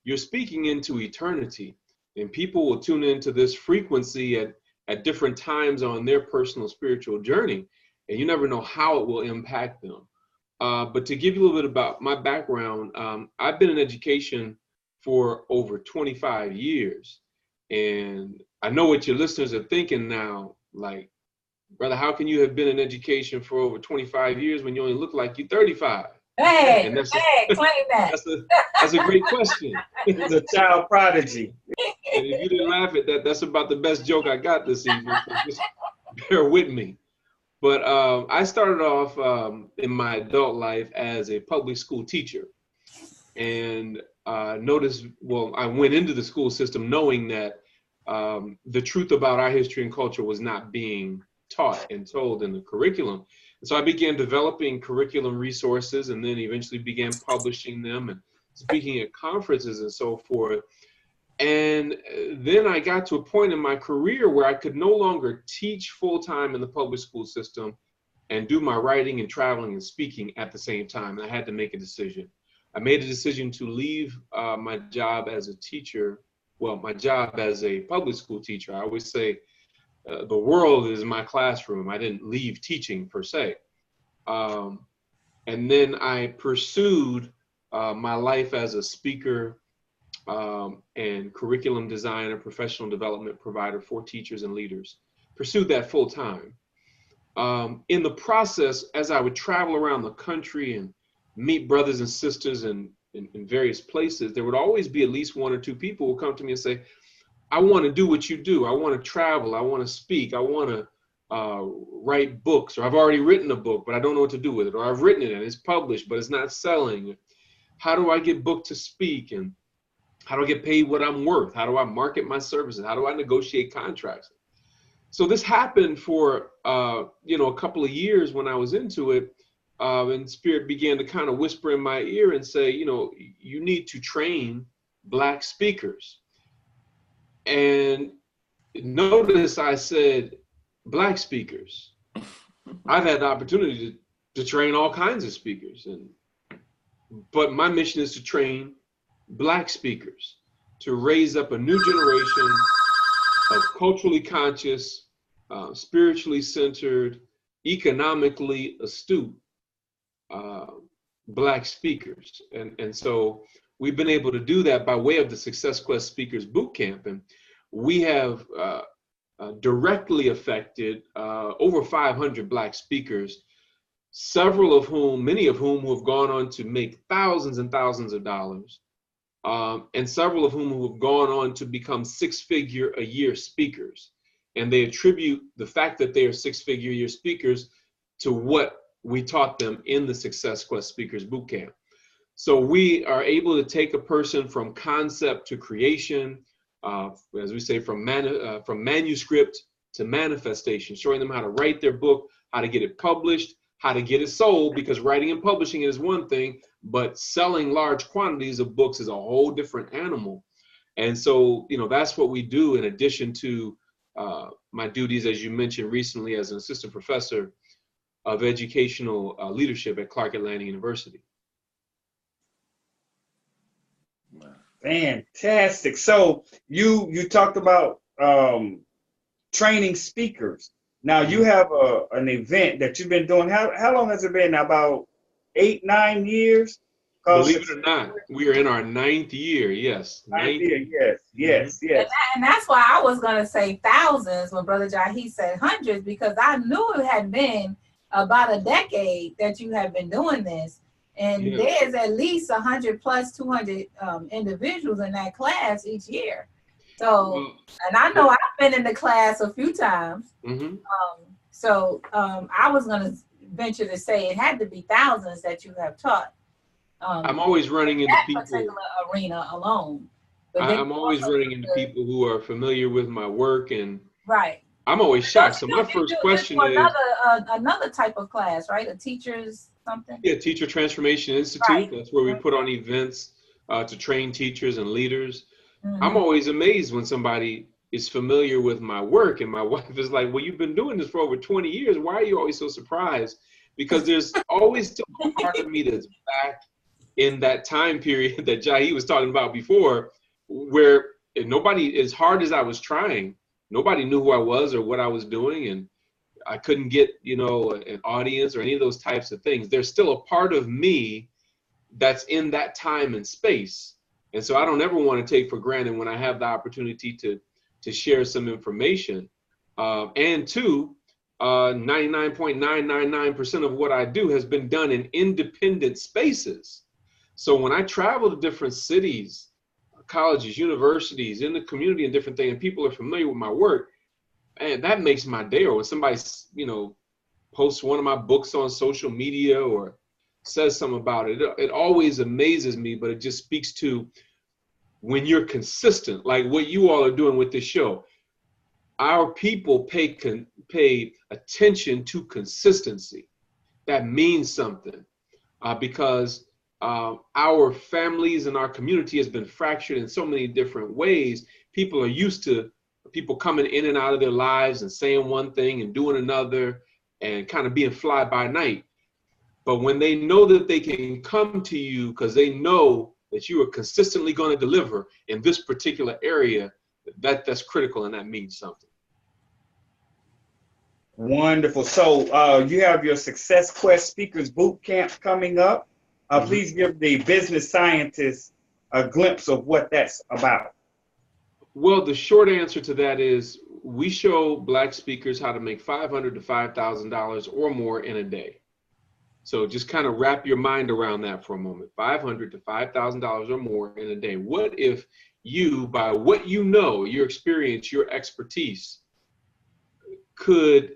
you're speaking into eternity. And people will tune into this frequency at different times on their personal spiritual journey. And you never know how it will impact them. But to give you a little bit about my background, I've been in education for over 25 years. And I know what your listeners are thinking now, like, brother, how can you have been in education for over 25 years when you only look like you're 35? Hey, And claim that. That's a great question. He's a child prodigy. And if you didn't laugh at that, that's about the best joke I got this evening. So just bear with me. But I started off in my adult life as a public school teacher. And I went into the school system knowing that the truth about our history and culture was not being taught and told in the curriculum. And so I began developing curriculum resources and then eventually began publishing them and speaking at conferences and so forth. And then I got to a point in my career where I could no longer teach full-time in the public school system and do my writing and traveling and speaking at the same time. And I had to make a decision. I made a decision to leave my job as a teacher, my job as a public school teacher. I always say, the world is my classroom. I didn't leave teaching per se. And then I pursued my life as a speaker and curriculum designer, professional development provider for teachers and leaders. Pursued that full time. In the process, as I would travel around the country and meet brothers and sisters in various places, there would always be at least one or two people who come to me and say, I want to do what you do. I want to travel. I want to speak. I want to write books, or I've already written a book, but I don't know what to do with it. Or I've written it and it's published, but it's not selling. How do I get booked to speak? And how do I get paid what I'm worth? How do I market my services? How do I negotiate contracts? So this happened for, a couple of years when I was into it. And Spirit began to kind of whisper in my ear and say, you need to train Black speakers. And notice I said, Black speakers. I've had the opportunity to train all kinds of speakers, but my mission is to train Black speakers, to raise up a new generation of culturally conscious, spiritually centered, economically astute Black speakers. And so we've been able to do that by way of the Success Quest Speakers Bootcamp. And we have directly affected over 500 Black speakers, many of whom who have gone on to make thousands and thousands of dollars, and several of whom who have gone on to become six-figure-a-year speakers. And they attribute the fact that they are six-figure-a-year speakers to what we taught them in the Success Quest Speakers Bootcamp. So we are able to take a person from concept to creation, as we say, from manuscript to manifestation, showing them how to write their book, how to get it published, how to get it sold, because writing and publishing is one thing, but selling large quantities of books is a whole different animal. And so, that's what we do in addition to my duties, as you mentioned recently, as an assistant professor of educational leadership at Clark Atlanta University. Fantastic. So you talked about training speakers. Now you have an event that you've been doing. How long has it been? About 8-9 years? Believe it or not, we are in our 9th year. Yes. 9th year. Yes. And that's why I was going to say thousands when Brother Jahi said hundreds, because I knew it had been about a decade that you have been doing this. And there's at least 100 plus 200 individuals in that class each year. So, and I know I've been in the class a few times. Mm-hmm. I was going to venture to say it had to be thousands that you have taught. I'm always running into people. Particular arena alone. I'm always running into people who are familiar with my work and Right. I'm always shocked. So my first question is another type of class, right? A teacher's something. Yeah, Teacher Transformation Institute. Right. That's where we put on events to train teachers and leaders. Mhm. I'm always amazed when somebody is familiar with my work, and my wife is like, well, you've been doing this for over 20 years. Why are you always so surprised? Because there's always still a part of me that's back in that time period that Jahi was talking about before, where nobody, as hard as I was trying, nobody knew who I was or what I was doing, and I couldn't get, you know, an audience or any of those types of things. There's still a part of me that's in that time and space. And so I don't ever want to take for granted when I have the opportunity to share some information. And two, 99.999% of what I do has been done in independent spaces. So when I travel to different cities, colleges, universities, in the community and different things, and people are familiar with my work, and that makes my day. Or when somebody, you know, posts one of my books on social media or says something about it, it always amazes me, but it just speaks to when you're consistent, like what you all are doing with this show. Our people pay attention to consistency. That means something because our families and our community has been fractured in so many different ways. People are used to people coming in and out of their lives and saying one thing and doing another and kind of being fly by night. But when they know that they can come to you because they know that you are consistently going to deliver in this particular area, that's critical, and that means something. Wonderful. So you have your Success Quest Speakers Boot Camp coming up. Please give the business scientists a glimpse of what that's about. Well, the short answer to that is we show Black speakers how to make $500 to $5,000 or more in a day. So just kind of wrap your mind around that for a moment. $500 to $5,000 or more in a day. What if you, by what you know, your experience, your expertise, could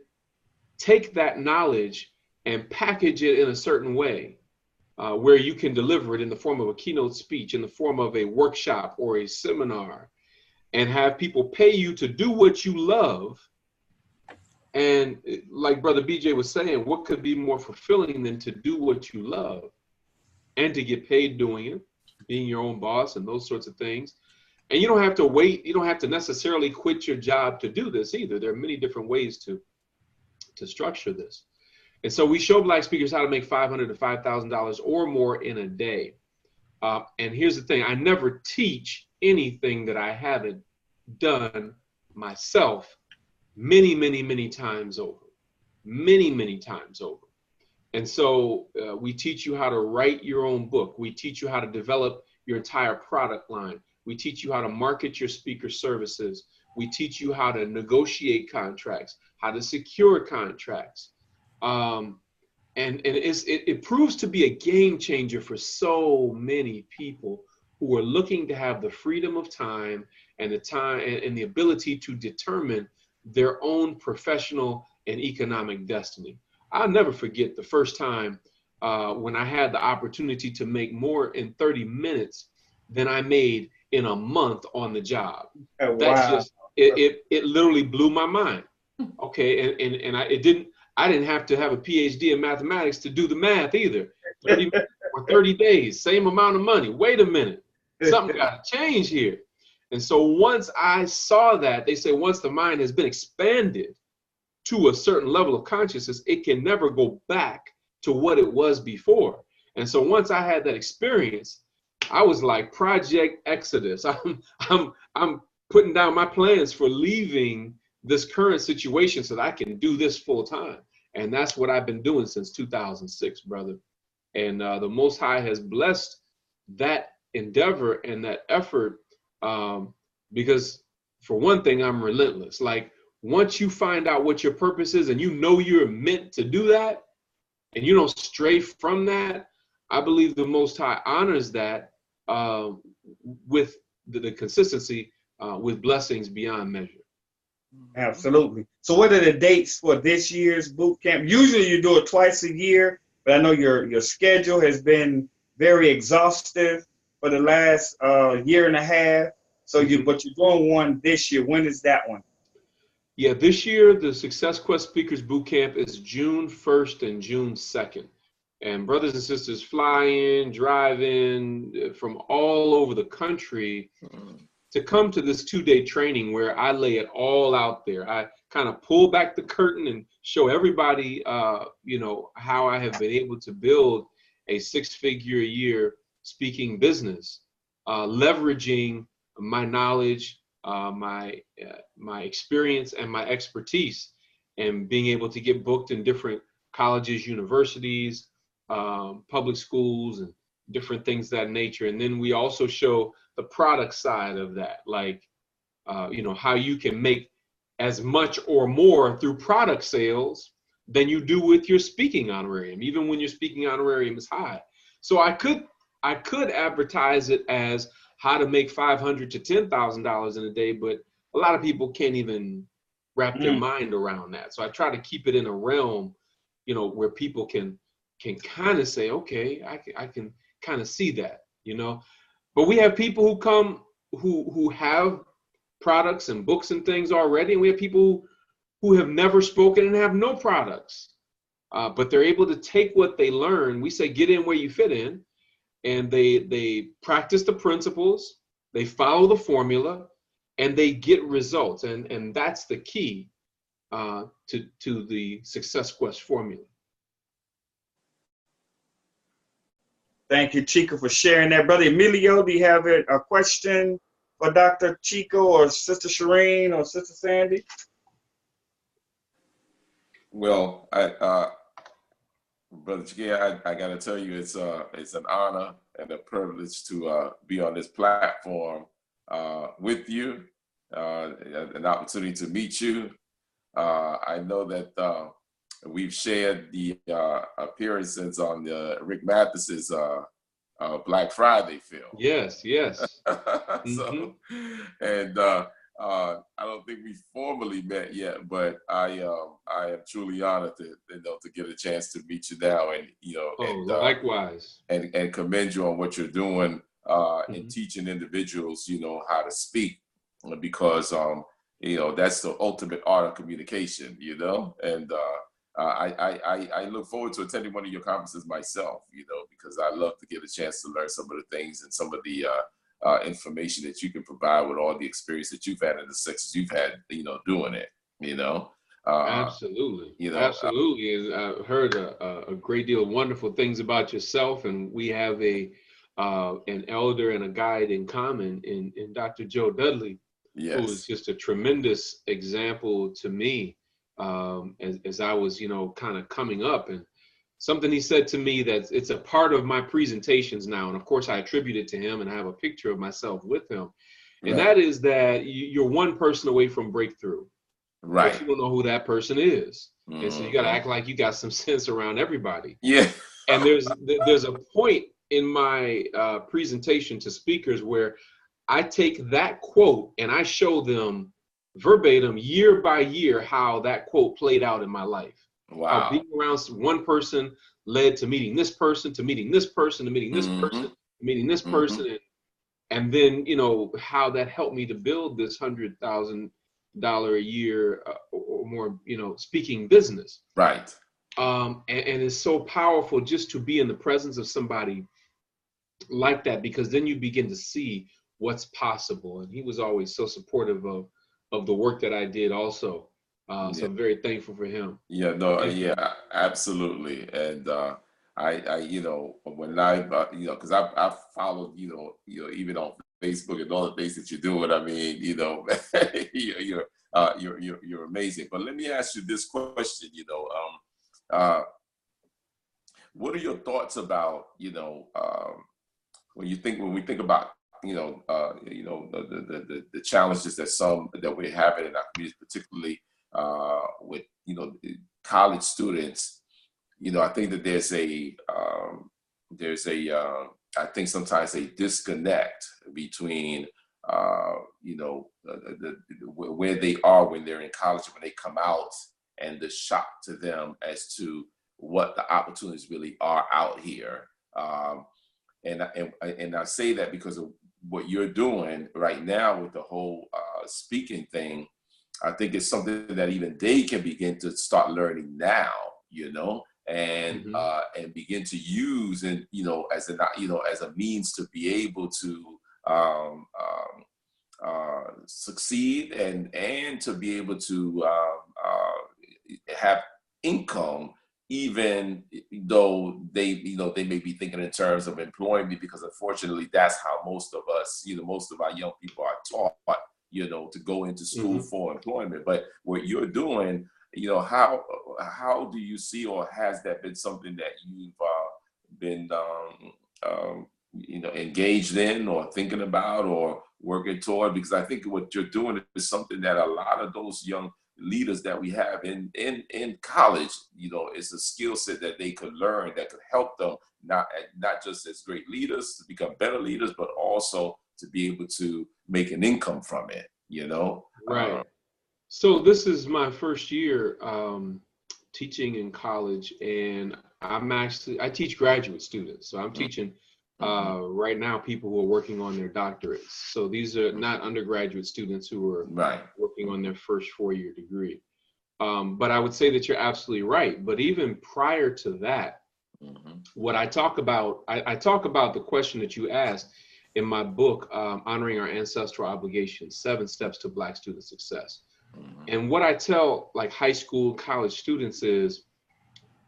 take that knowledge and package it in a certain way where you can deliver it in the form of a keynote speech, in the form of a workshop or a seminar, and have people pay you to do what you love. And like Brother BJ was saying, what could be more fulfilling than to do what you love and to get paid doing it, being your own boss and those sorts of things. And you don't have to wait. You don't have to necessarily quit your job to do this either. There are many different ways to structure this. And so we show Black speakers how to make $500 to $5,000 or more in a day. And here's the thing. I never teach anything that I haven't done myself many, many, many times over. Many, many times over. And so we teach you how to write your own book. We teach you how to develop your entire product line. We teach you how to market your speaker services. We teach you how to negotiate contracts, how to secure contracts. And it proves to be a game changer for so many people who are looking to have the freedom of time and the ability to determine their own professional and economic destiny. I'll never forget the first time when I had the opportunity to make more in 30 minutes than I made in a month on the job. Oh, wow. That's just, it literally blew my mind. Okay, and I didn't have to have a PhD in mathematics to do the math either. 30 minutes or 30 days, same amount of money. Wait a minute, something got to change here. And so once I saw that, they say once the mind has been expanded to a certain level of consciousness, it can never go back to what it was before. And so once I had that experience, I was like Project Exodus. I'm putting down my plans for leaving this current situation so that I can do this full time. And that's what I've been doing since 2006, brother. And the Most High has blessed that endeavor and that effort because for one thing, I'm relentless. Like once you find out what your purpose is and you know you're meant to do that and you don't stray from that, I believe the Most High honors that with the consistency with blessings beyond measure. Absolutely. So what are the dates for this year's boot camp? Usually you do it twice a year, but I know your schedule has been very exhaustive for the last year and a half. So but you're doing one this year. When is that one? Yeah, this year the Success Quest Speakers Bootcamp is June 1st and June 2nd. And brothers and sisters fly in, drive in from all over the country to come to this 2-day training where I lay it all out there. I kind of pull back the curtain and show everybody, you know, how I have been able to build a 6-figure a year speaking business, leveraging my knowledge, my experience, and my expertise, and being able to get booked in different colleges, universities, public schools, and different things of that nature. And then we also show the product side of that, like you know, how you can make as much or more through product sales than you do with your speaking honorarium, even when your speaking honorarium is high. So I could advertise it as how to make $500 to $10,000 in a day, but a lot of people can't even wrap their mind around that. So I try to keep it in a realm, you know, where people can kind of say, okay, I can kind of see that, you know. But we have people who come who have products and books and things already, and we have people who have never spoken and have no products, but they're able to take what they learn. We say get in where you fit in, and they practice the principles, they follow the formula, and they get results. And that's the key to the Success Quest formula. Thank you, Chico, for sharing that. Brother Emilio, do you have a question for Dr. Chico or Sister Shireen or Sister Sandy? Well, Brother Chike, I got to tell you, it's an honor and a privilege to be on this platform with you, an opportunity to meet you. I know that we've shared the appearances on the Rick Mathis's Black Friday film. Yes, yes. So, and I don't think we formally met yet, but I am truly honored to to get a chance to meet you now, and likewise, and commend you on what you're doing in teaching individuals, how to speak, because that's the ultimate art of communication, and I look forward to attending one of your conferences myself, because I love to get a chance to learn some of the things and some of the information that you can provide with all the experience that you've had and the success you've had, doing it, Absolutely. Absolutely. And I've heard a great deal of wonderful things about yourself, and we have an elder and a guide in common in Dr. Joe Dudley, yes, who is just a tremendous example to me as I was, kind of coming up. And something he said to me that it's a part of my presentations now, and of course I attribute it to him, and I have a picture of myself with him, and that is that you're one person away from breakthrough. Right. But you don't know who that person is. And so you got to act like you got some sense around everybody. Yeah. And there's a point in my presentation to speakers where I take that quote and I show them verbatim, year by year, how that quote played out in my life. Wow. How being around one person led to meeting this person, to meeting this person, to meeting this person, to meeting this person. And then, how that helped me to build this $100,000 a year or more, speaking business. Right. And it's so powerful just to be in the presence of somebody like that, because then you begin to see what's possible. And he was always so supportive of the work that I did also. So I'm very thankful for him. Yeah, no, yeah, absolutely. And I when I, because I followed, even on Facebook and all the things that you're doing. I mean, you're amazing. But let me ask you this question. What are your thoughts about, when we think about, the challenges that we're having in our community, particularly with college students. I think that there's I think sometimes a disconnect between where they are when they're in college and when they come out, and the shock to them as to what the opportunities really are out here. And I say that because of what you're doing right now with the whole speaking thing. I think it's something that even they can begin to start learning now, and and begin to use, and as a means to be able to succeed, and to be able to have income, even though they may be thinking in terms of employment, because unfortunately that's how most of us, most of our young people are taught, to go into school for employment. But what you're doing, how do you see, or has that been something that you've been engaged in, or thinking about, or working toward? Because I think what you're doing is something that a lot of those young leaders that we have in college, it's a skill set that they could learn that could help them not just as great leaders to become better leaders, but also to be able to make an income from it, Right. So this is my first year teaching in college, and I teach graduate students. So I'm teaching right now people who are working on their doctorates. So these are not undergraduate students who are working on their first 4-year degree. But I would say that you're absolutely right. But even prior to that, what I talk about, I talk about the question that you asked in my book, Honoring Our Ancestral Obligations, 7 Steps to Black Student Success. And what I tell like high school, college students is,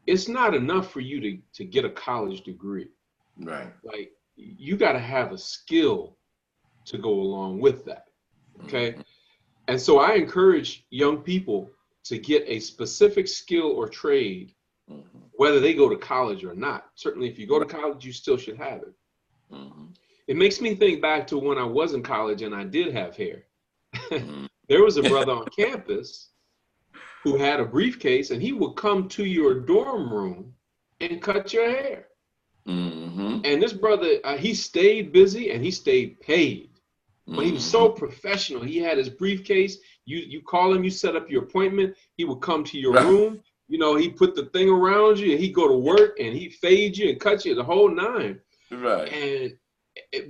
it's not enough for you to get a college degree. Right. Like, you got to have a skill to go along with that. Okay. And so I encourage young people to get a specific skill or trade, whether they go to college or not. Certainly, if you go to college, you still should have it. It makes me think back to when I was in college and I did have hair. There was a brother on campus who had a briefcase, and he would come to your dorm room and cut your hair. And this brother, he stayed busy and he stayed paid. But he was so professional. He had his briefcase. You call him, you set up your appointment. He would come to your room. He put the thing around you, and he'd go to work, and he'd fade you and cut you the whole 9. Right.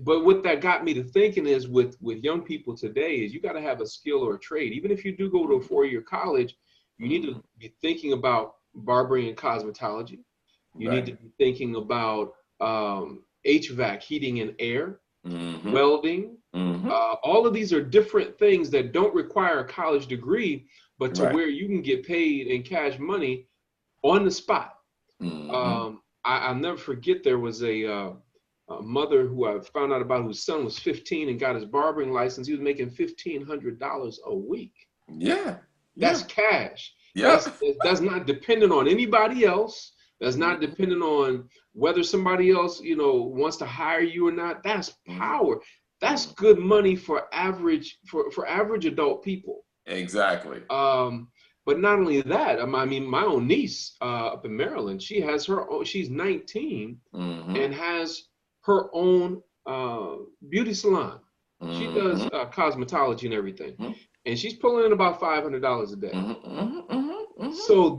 But what that got me to thinking is, with young people today, is you got to have a skill or a trade. Even if you do go to a 4-year college, you need to be thinking about barbering and cosmetology. You need to be thinking about HVAC, heating and air, welding. All of these are different things that don't require a college degree, but to where you can get paid in cash money on the spot. I'll never forget, there was a mother who I found out about, whose son was 15 and got his barbering license. He was making $1,500 a week. That's cash. That's not dependent on anybody else. That's not dependent on whether somebody else, wants to hire you or not. That's power. That's good money for average adult people. Exactly. But not only that, I mean, my own niece up in Maryland, she has her own, she's 19 and has her own beauty salon. She does cosmetology and everything. And she's pulling in about $500 a day. So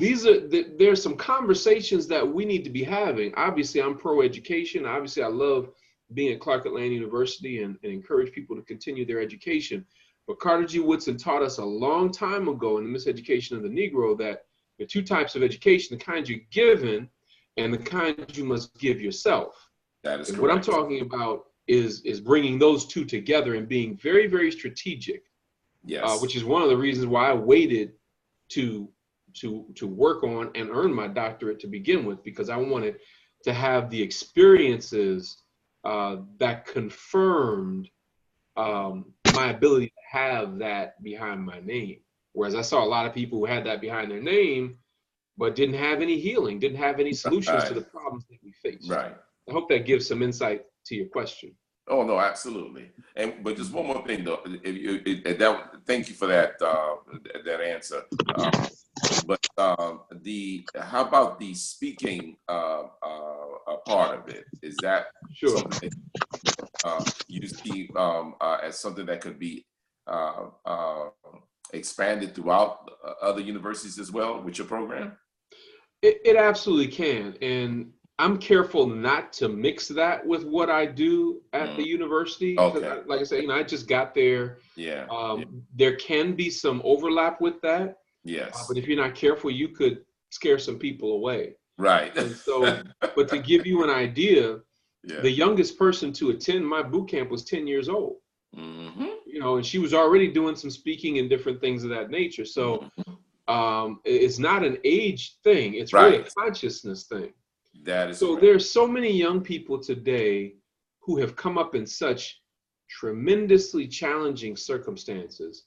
there's some conversations that we need to be having. Obviously, I'm pro-education. Obviously, I love being at Clark Atlanta University and encourage people to continue their education. But Carter G. Woodson taught us a long time ago in the Miseducation of the Negro that there are 2 types of education: the kind you're given and the kind you must give yourself. That is correct. What I'm talking about is bringing those 2 together and being very, very strategic. Yes. Which is one of the reasons why I waited to work on and earn my doctorate to begin with, because I wanted to have the experiences that confirmed my ability to have that behind my name. Whereas I saw a lot of people who had that behind their name, but didn't have any healing, didn't have any solutions to the problems that we face. Right. I hope that gives some insight to your question. Oh no, absolutely. But just one more thing though. Thank you for that that answer. But how about the speaking part of it? Is that something you see as something that could be expanded throughout other universities as well with your program? It absolutely can. And I'm careful not to mix that with what I do at the university. Okay. Like I said, I just got there. Yeah. There can be some overlap with that. Yes. But if you're not careful, you could scare some people away. Right. And so, but to give you an idea, the youngest person to attend my boot camp was 10 years old. And she was already doing some speaking and different things of that nature. So it's not an age thing. It's really a consciousness thing. That is so. Correct. There's so many young people today who have come up in such tremendously challenging circumstances.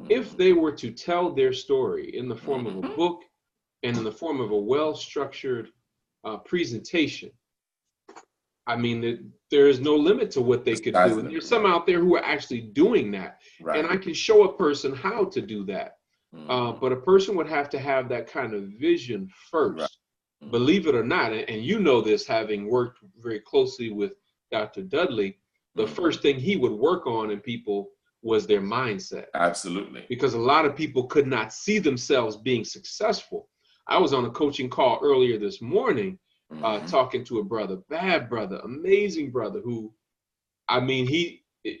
If they were to tell their story in the form of a book and in the form of a well-structured presentation, I mean, there is no limit to what they could do. And there's some out there who are actually doing that. And I can show a person how to do that. But a person would have to have that kind of vision first. Believe it or not, and you know this, having worked very closely with Dr. Dudley, the first thing he would work on in people was their mindset. Absolutely. Because a lot of people could not see themselves being successful. I was on a coaching call earlier this morning, talking to a brother, bad brother, amazing brother, who, I mean,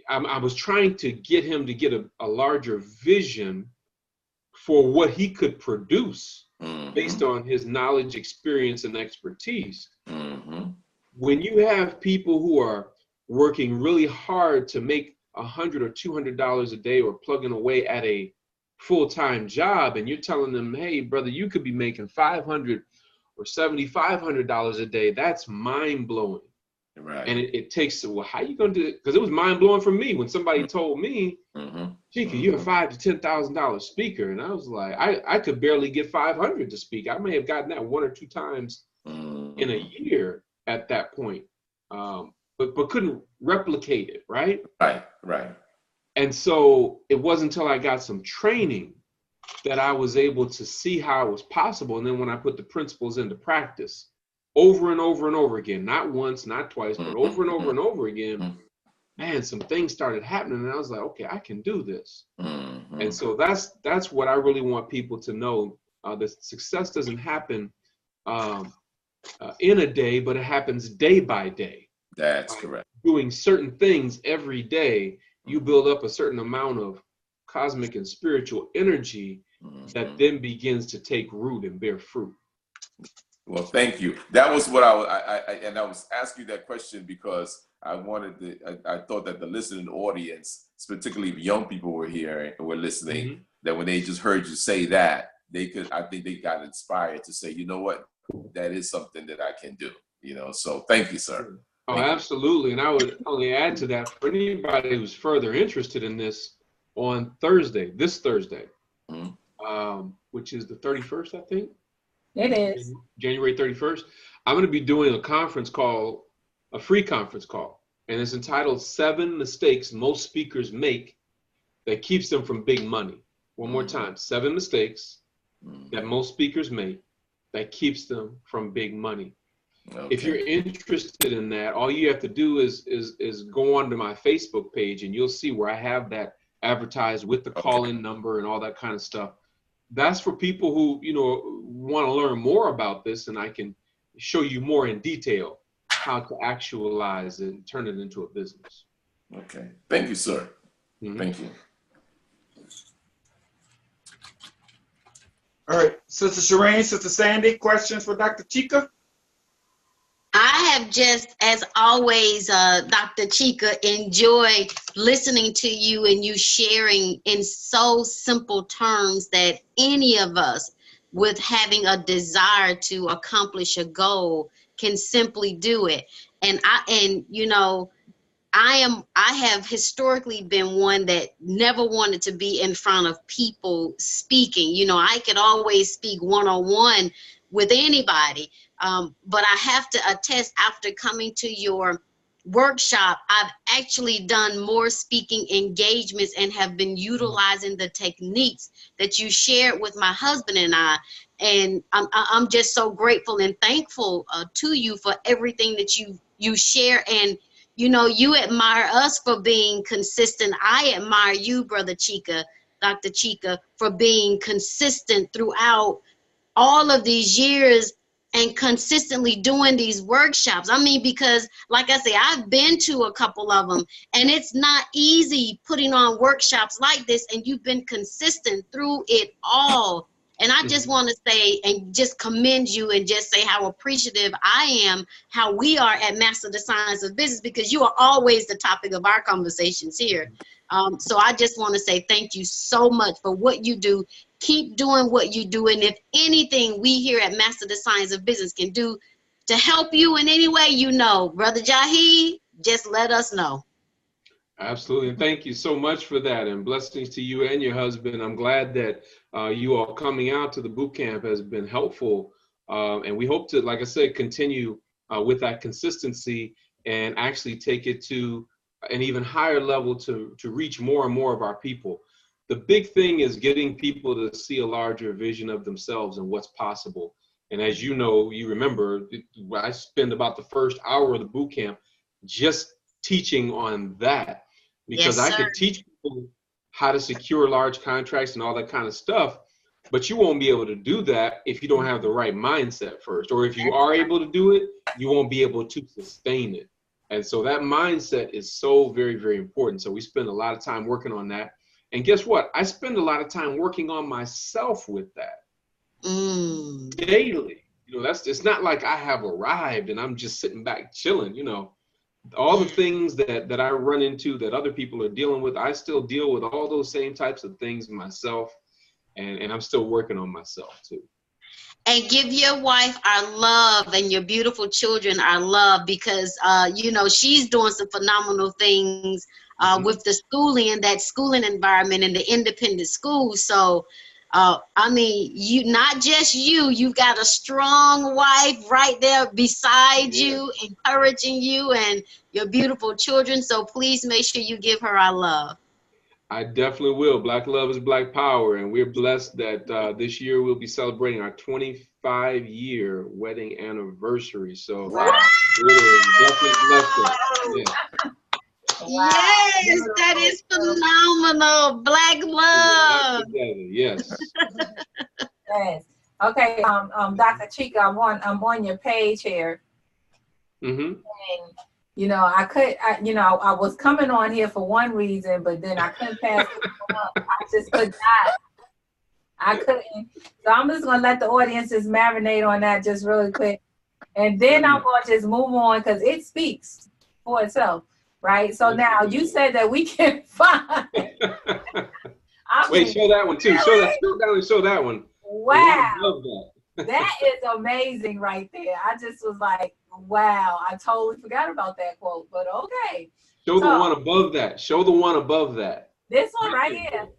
I was trying to get him to get a larger vision for what he could produce based on his knowledge, experience, and expertise. When you have people who are working really hard to make $100 or $200 a day or plugging away at a full-time job, and you're telling them, hey, brother, you could be making $500 or $7,500 a day, that's mind-blowing. Right. And it takes, well, how you going to do it? Because it was mind-blowing for me when somebody told me, Chike, you're a $5,000 to $10,000 speaker. And I was like, I could barely get 500 to speak. I may have gotten that one or two times in a year at that point, but couldn't replicate it, right? Right. And so it wasn't until I got some training that I was able to see how it was possible. And then when I put the principles into practice over and over and over again, not once, not twice, but over and over and over again, man, some things started happening. And I was like, okay, I can do this. And so that's what I really want people to know. That success doesn't happen in a day, but it happens day by day. That's correct. Doing certain things every day, you build up a certain amount of cosmic and spiritual energy that then begins to take root and bear fruit. Well, thank you. That was what I was asking you that question because I thought that the listening audience, particularly if young people were here and were listening, that when they just heard you say that, I think they got inspired to say, you know what, that is something that I can do, so thank you, sir. Oh, absolutely. And I would only add to that for anybody who's further interested in this on this Thursday, which is the 31st, I think. It is. January 31st. I'm going to be doing a free conference call, and it's entitled 7 Mistakes Most Speakers Make That Keeps Them from Big Money. One more time, 7 mistakes that most speakers make that keeps them from big money. Okay. If you're interested in that, all you have to do is go onto my Facebook page, and you'll see where I have that advertised with the call-in number and all that kind of stuff. That's for people who, want to learn more about this, and I can show you more in detail how to actualize it and turn it into a business. Okay. Thank you, sir. Thank you. All right. Sister Shireen, Sister Sandy, questions for Dr. Chike? I have just, as always, Dr. Chike, enjoyed listening to you and you sharing in so simple terms that any of us with having a desire to accomplish a goal can simply do it. And I have historically been one that never wanted to be in front of people speaking. I could always speak one-on-one with anybody. But I have to attest, after coming to your workshop, I've actually done more speaking engagements and have been utilizing the techniques that you shared with my husband and I. And I'm just so grateful and thankful to you for everything that you share. And, you admire us for being consistent. I admire you, Brother Chike, Dr. Chike, for being consistent throughout all of these years and consistently doing these workshops. I mean, because like I say, I've been to a couple of them, and it's not easy putting on workshops like this, and you've been consistent through it all. And I just want to say and just commend you and just say how appreciative I am, how we are at Master the Science of Business, because you are always the topic of our conversations here. So I just want to say thank you so much for what you do. Keep doing what you do. And if anything we here at Master the Science of Business can do to help you in any way, you know, Brother Jahi, just let us know. Absolutely. And thank you so much for that. And blessings to you and your husband. I'm glad that you all coming out to the boot camp has been helpful. And we hope to, like I said, continue with that consistency and actually take it to an even higher level to reach more and more of our people. The big thing is getting people to see a larger vision of themselves and what's possible. And as you know, you remember, I spend about the first hour of the boot camp just teaching on that, because Yes, I could teach people how to secure large contracts and all that kind of stuff, but you won't be able to do that if you don't have the right mindset first. Or if you are able to do it, you won't be able to sustain it. And so that mindset is so very, very important. So we spend a lot of time working on that. And guess what? I spend a lot of time working on myself with that daily. You know, it's not like I have arrived and I'm just sitting back chilling. You know, all the things that I run into that other people are dealing with, I still deal with all those same types of things myself. And I'm still working on myself too. And give your wife our love and your beautiful children our love, because, you know, she's doing some phenomenal things with the schooling and that schooling environment and the independent school. So, I mean, not just you've got a strong wife right there beside you, encouraging you, and your beautiful children. So please make sure you give her our love. I definitely will. Black love is black power. And we're blessed that this year we'll be celebrating our 25-year wedding anniversary. So we're definitely blessed. Yeah. Yes, that is phenomenal. Black love. Yes. Yes. Okay, Dr. Chike, I'm on your page here. And you know, I was coming on here for one reason, but then I couldn't pass it up. I just could not. I couldn't. So I'm just gonna let the audiences marinate on that just really quick, and then I'm gonna just move on because it speaks for itself, right? So now you said that we can find. Wait, show that one too. Show that. Go down and show that one. Wow. Love that. That is amazing right there. I just was like, wow, I totally forgot about that quote, but okay. Show the one above that. Show the one above that. This one right here.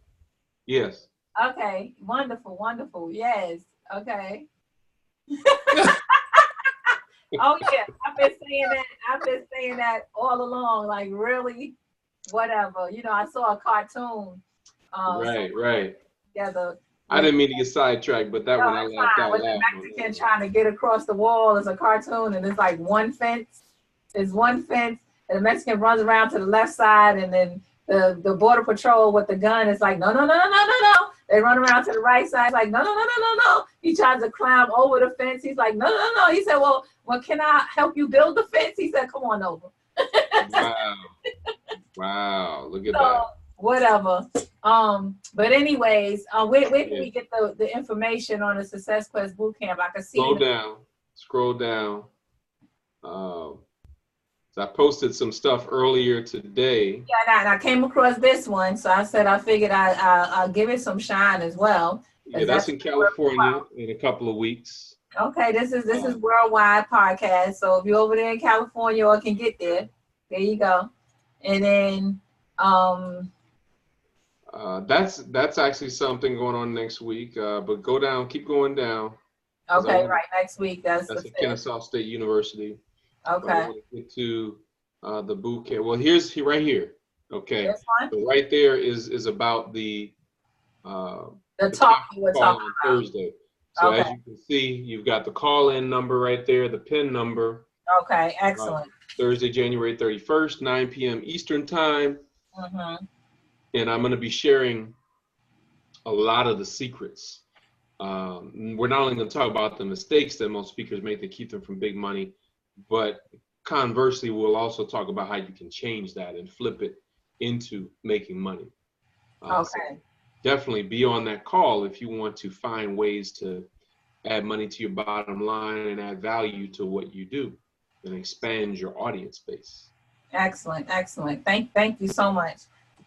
Yes. Okay. Wonderful, wonderful. Yes. Okay. Oh yeah, I've been saying that all along, like really, whatever. You know, I saw a cartoon. Right. Together. I didn't mean to get sidetracked, but that one I laughed out loud. The Mexican trying to get across the wall is a cartoon, and it's like one fence. There's one fence, and the Mexican runs around to the left side, and then the border patrol with the gun is like, no. They run around to the right side, like, no. He tries to climb over the fence. He's like, no. He said, well, can I help you build the fence? He said, come on over. Wow, look at that. Whatever. But anyways, where can we get the information on the Success Quest Bootcamp? I can see. Scroll down. So I posted some stuff earlier today. Yeah, and I came across this one, so I figured I'll give it some shine as well. Yeah, that's in California in a couple of weeks. Okay, this is worldwide podcast. So if you're over there in California or can get there you go. And then that's actually something going on next week. But go down, keep going down. Okay, right, next week. That's at Kennesaw State University. Okay. I want to get to the boot camp. Well, here's right here. Okay. So right there is about the talk you were talking about Thursday. So as you can see, you've got the call-in number right there, the PIN number. Okay, excellent. Thursday, January 31st, 9 p.m. Eastern time. And I'm going to be sharing a lot of the secrets We're not only going to talk about the mistakes that most speakers make that keep them from big money, but conversely, we'll also talk about how you can change that and flip it into making money. Okay. So definitely be on that call if you want to find ways to add money to your bottom line and add value to what you do and expand your audience base. Excellent, excellent. Thank you so much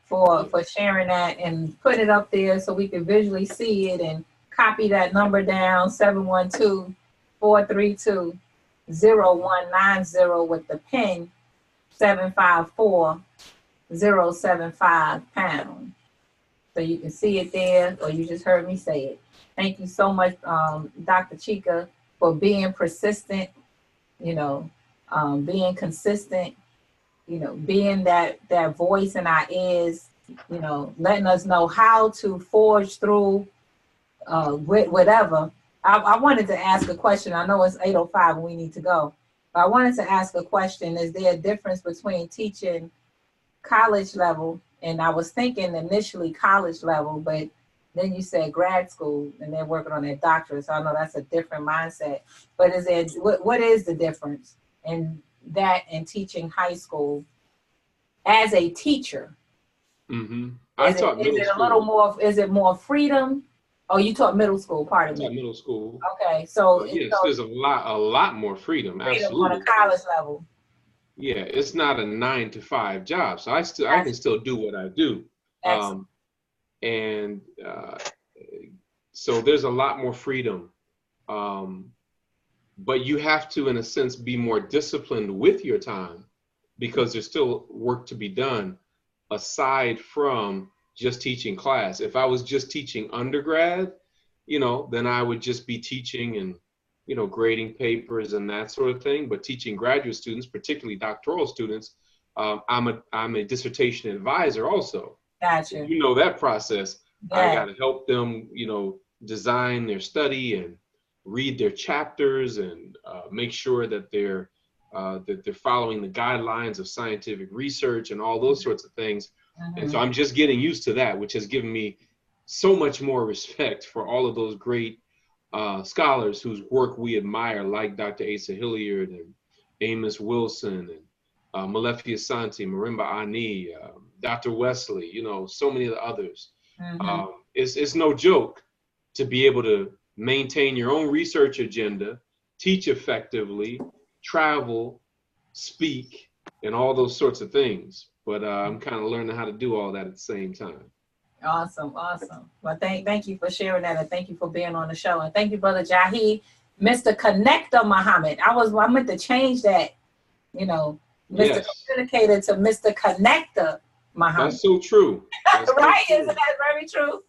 for sharing that and put it up there so we can visually see it and copy that number down, 712-432-0190 with the PIN 754075 £. So you can see it there, or you just heard me say it. Thank you so much, Dr. Chike, for being persistent, being consistent, being that voice in our ears, letting us know how to forge through with whatever. I wanted to ask a question. I know it's 8:05 and we need to go, but I wanted to ask a question. Is there a difference between teaching college level, and I was thinking initially college level, but then you said grad school and they're working on their doctorate, so I know that's a different mindset. But what is the difference in that and teaching high school as a teacher? Mm-hmm. Is it a little more? Is it more freedom? Oh, you taught middle school. Pardon me. Middle school. Okay, so yes, there's a lot more freedom. Absolutely. On a college level. Yeah, it's not a 9-to-5 job, so I can still do what I do. So there's a lot more freedom, but you have to, in a sense, be more disciplined with your time because there's still work to be done aside from just teaching class. If I was just teaching undergrad, then I would just be teaching and, grading papers and that sort of thing. But teaching graduate students, particularly doctoral students, I'm a dissertation advisor also. Gotcha. You know that process. Yeah. I got to help them, design their study and read their chapters and make sure that they're following the guidelines of scientific research and all those sorts of things. Mm-hmm. And so I'm just getting used to that, which has given me so much more respect for all of those great scholars whose work we admire, like Dr. Asa Hilliard and Amos Wilson and Malefi Asante, Marimba Ani, Dr. Wesley, so many of the others. Mm-hmm. It's no joke to be able to maintain your own research agenda, teach effectively, travel, speak, and all those sorts of things. But I'm kind of learning how to do all that at the same time. Awesome. Well, thank you for sharing that, and thank you for being on the show, and thank you, Brother Jahi, Mr. Connector Muhammad. I meant to change that, Mr. Yes. Communicator to Mr. Connector Muhammad. That's so true. Right? Isn't that very true?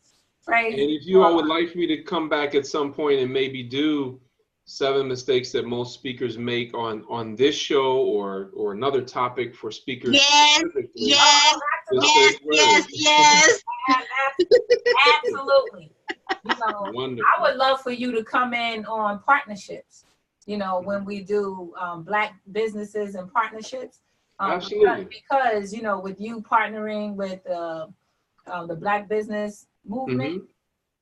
Praise. And if you all would like for me to come back at some point and maybe do 7 mistakes that most speakers make on this show or another topic for speakers. Yes. Absolutely. Wonderful. I would love for you to come in on partnerships, when we do Black businesses and partnerships. Absolutely. Because, with you partnering with the Black business movement, mm-hmm.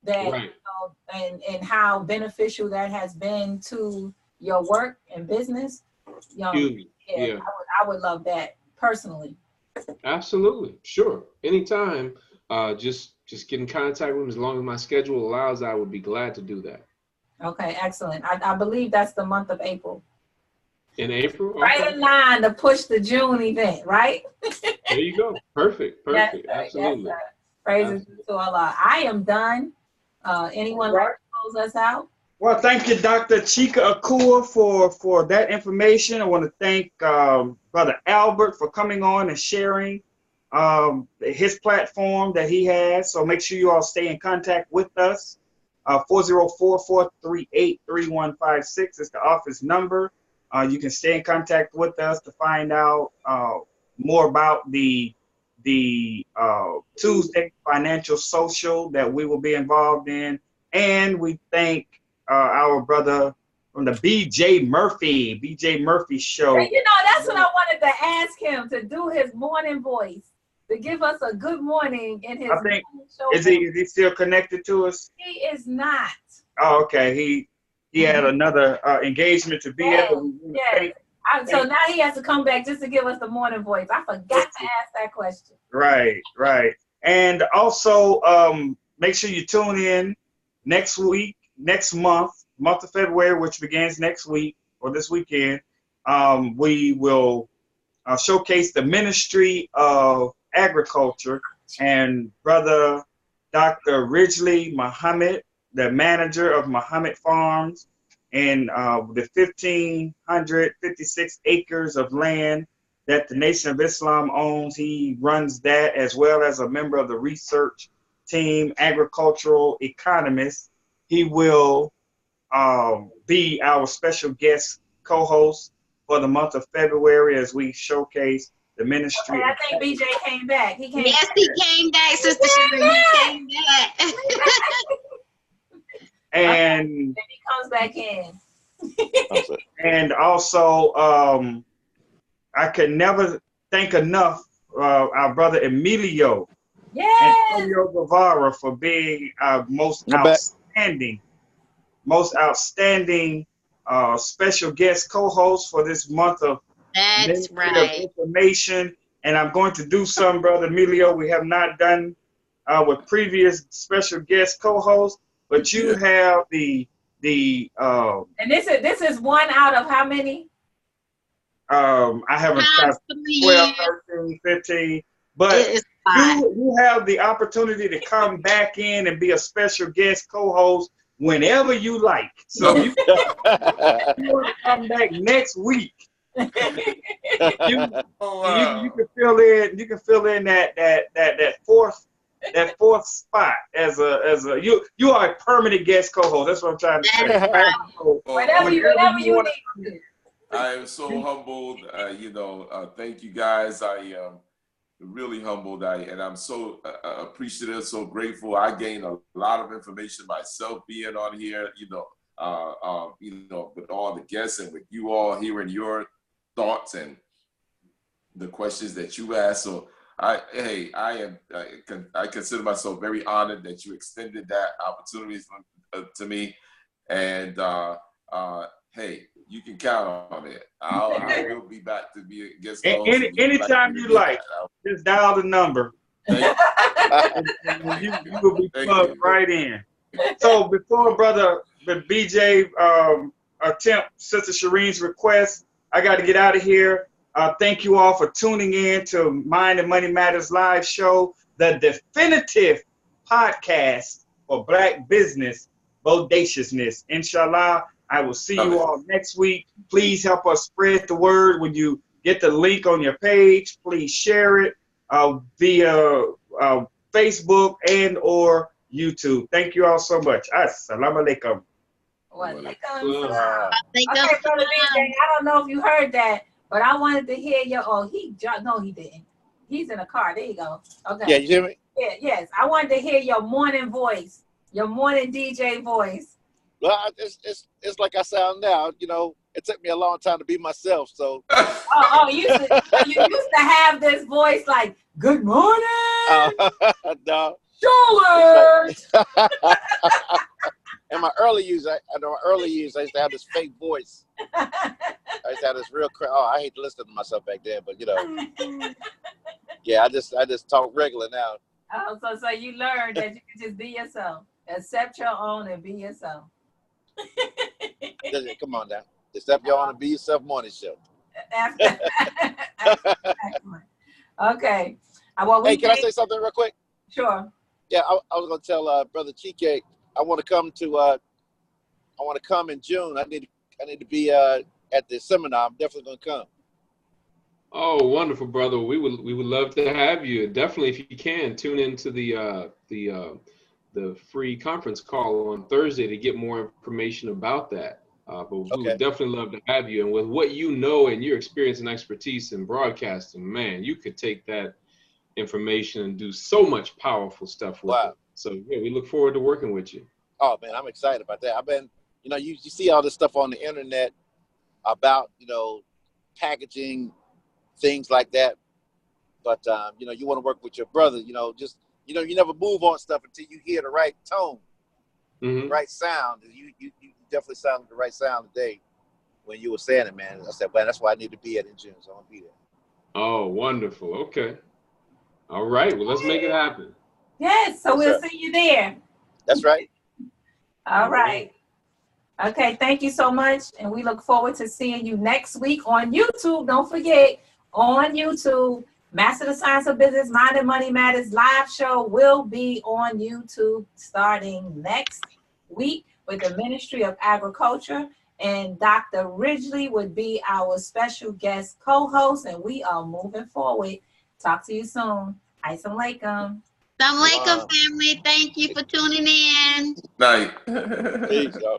that right. And how beneficial that has been to your work and business. I would love that personally. Absolutely, sure. Anytime, just get in contact with me as long as my schedule allows. I would be glad to do that. Okay, excellent. I believe that's the month of April. In April? Okay. Right in line to push the June event, right? There you go. Perfect. Yes, Absolutely. Yes, praises to Allah. I am done. Anyone like to close us out? Well, thank you, Dr. Chike Akua, for that information. I want to thank Brother Albert for coming on and sharing his platform that he has. So make sure you all stay in contact with us. 404-438-3156 is the office number. You can stay in contact with us to find out more about the Tuesday Financial Social that we will be involved in. And we thank our brother from the BJ Murphy show. That's what I wanted to ask him, to do his morning voice, to give us a good morning in his I think, show. Is he still connected to us? He is not. Oh, okay. He had another engagement to be at. Yes. So now he has to come back just to give us the morning voice. I forgot to ask that question. Right. And also, make sure you tune in next month of February, which begins next week or this weekend. We will showcase the Ministry of Agriculture and Brother Dr. Ridgely Muhammad, the manager of Muhammad Farms, and the 1,556 acres of land that the Nation of Islam owns. He runs that as well as a member of the research team, agricultural economist. He will be our special guest co-host for the month of February as we showcase the ministry. Okay, I think BJ came back. He came back. He came back, Sister Sheree. He came back. And then he comes back in. And also, I can never thank enough our brother Emilio Antonio Grevera for being our most outstanding special guest co-host for this month of information. And I'm going to do some, brother Emilio, we have not done with previous special guest co-hosts, but you have the and this is one out of how many? I haven't counted 12, 13, 15, but you have the opportunity to come back in and be a special guest co-host whenever you like. So if you want to come back next week, you can fill in. You can fill in that fourth spot as a you are a permanent guest co-host. That's what I'm trying to say. Whatever you need. I am so humbled. Thank you guys. I am really humbled. And I'm so appreciative, so grateful. I gained a lot of information myself being on here. With all the guests and with you all hearing your thoughts and the questions that you asked. So I consider myself very honored that you extended that opportunity to me. And hey, you can count on it. I will be back to be a guest host. Anytime you like, just dial the number. You will be plugged right in. So before Brother BJ attempt Sister Shireen's request, I got to get out of here. Thank you all for tuning in to Mind and Money Matters live show, the definitive podcast for Black business bodaciousness. Inshallah, I will see you all next week. Please help us spread the word. When you get the link on your page, please share it via Facebook and or YouTube. Thank you all so much. Assalamu alaikum. Okay, Brother BJ, I don't know if you heard that, but I wanted to hear your. No, he didn't. He's in a car. There you go. Okay. Yeah, you hear me? Yeah, yes. I wanted to hear your morning voice, your morning DJ voice. Well, it's like I sound now. It took me a long time to be myself. So. You used to have this voice like, "Good morning." No. George. In my early years, I used to have this fake voice. I used to have this real I hate to listen to myself back then, but yeah, I just talk regular now. Oh, so you learned that you can just be yourself, accept your own, and be yourself. Come on now, accept your own and be yourself. Morning show. Okay. Hey, can I say something real quick? Sure. Yeah, I was gonna tell Brother Chike I want to come in June. I need to be at the seminar. I'm definitely gonna come. Oh, wonderful, brother. We would love to have you. Definitely, if you can, tune into the free conference call on Thursday to get more information about that. But we would definitely love to have you. And with what you know and your experience and expertise in broadcasting, man, you could take that information and do so much powerful stuff with it. So yeah, we look forward to working with you. Oh man, I'm excited about that. I've been, you see all this stuff on the internet about, packaging, things like that. But you want to work with your brother, you never move on stuff until you hear the right tone. Mhm. right sound. You definitely sounded the right sound today when you were saying it, man. I said, man, that's why I need to be at in June, so I'm gonna be there. Oh, wonderful. Okay. All right. Well, let's make it happen. Yes, so Yes, we'll sir. see you there. That's right. All right. Okay, thank you so much. And we look forward to seeing you next week on YouTube. Don't forget, on YouTube, Master the Science of Business, Mind and Money Matters live show will be on YouTube starting next week with the Ministry of Agriculture. And Dr. Ridgely would be our special guest co-host. And we are moving forward. Talk to you soon. Assalamu alaikum. Assalamu alaikum, Wow. family. Thank you for tuning in. Night. Peace, y'all.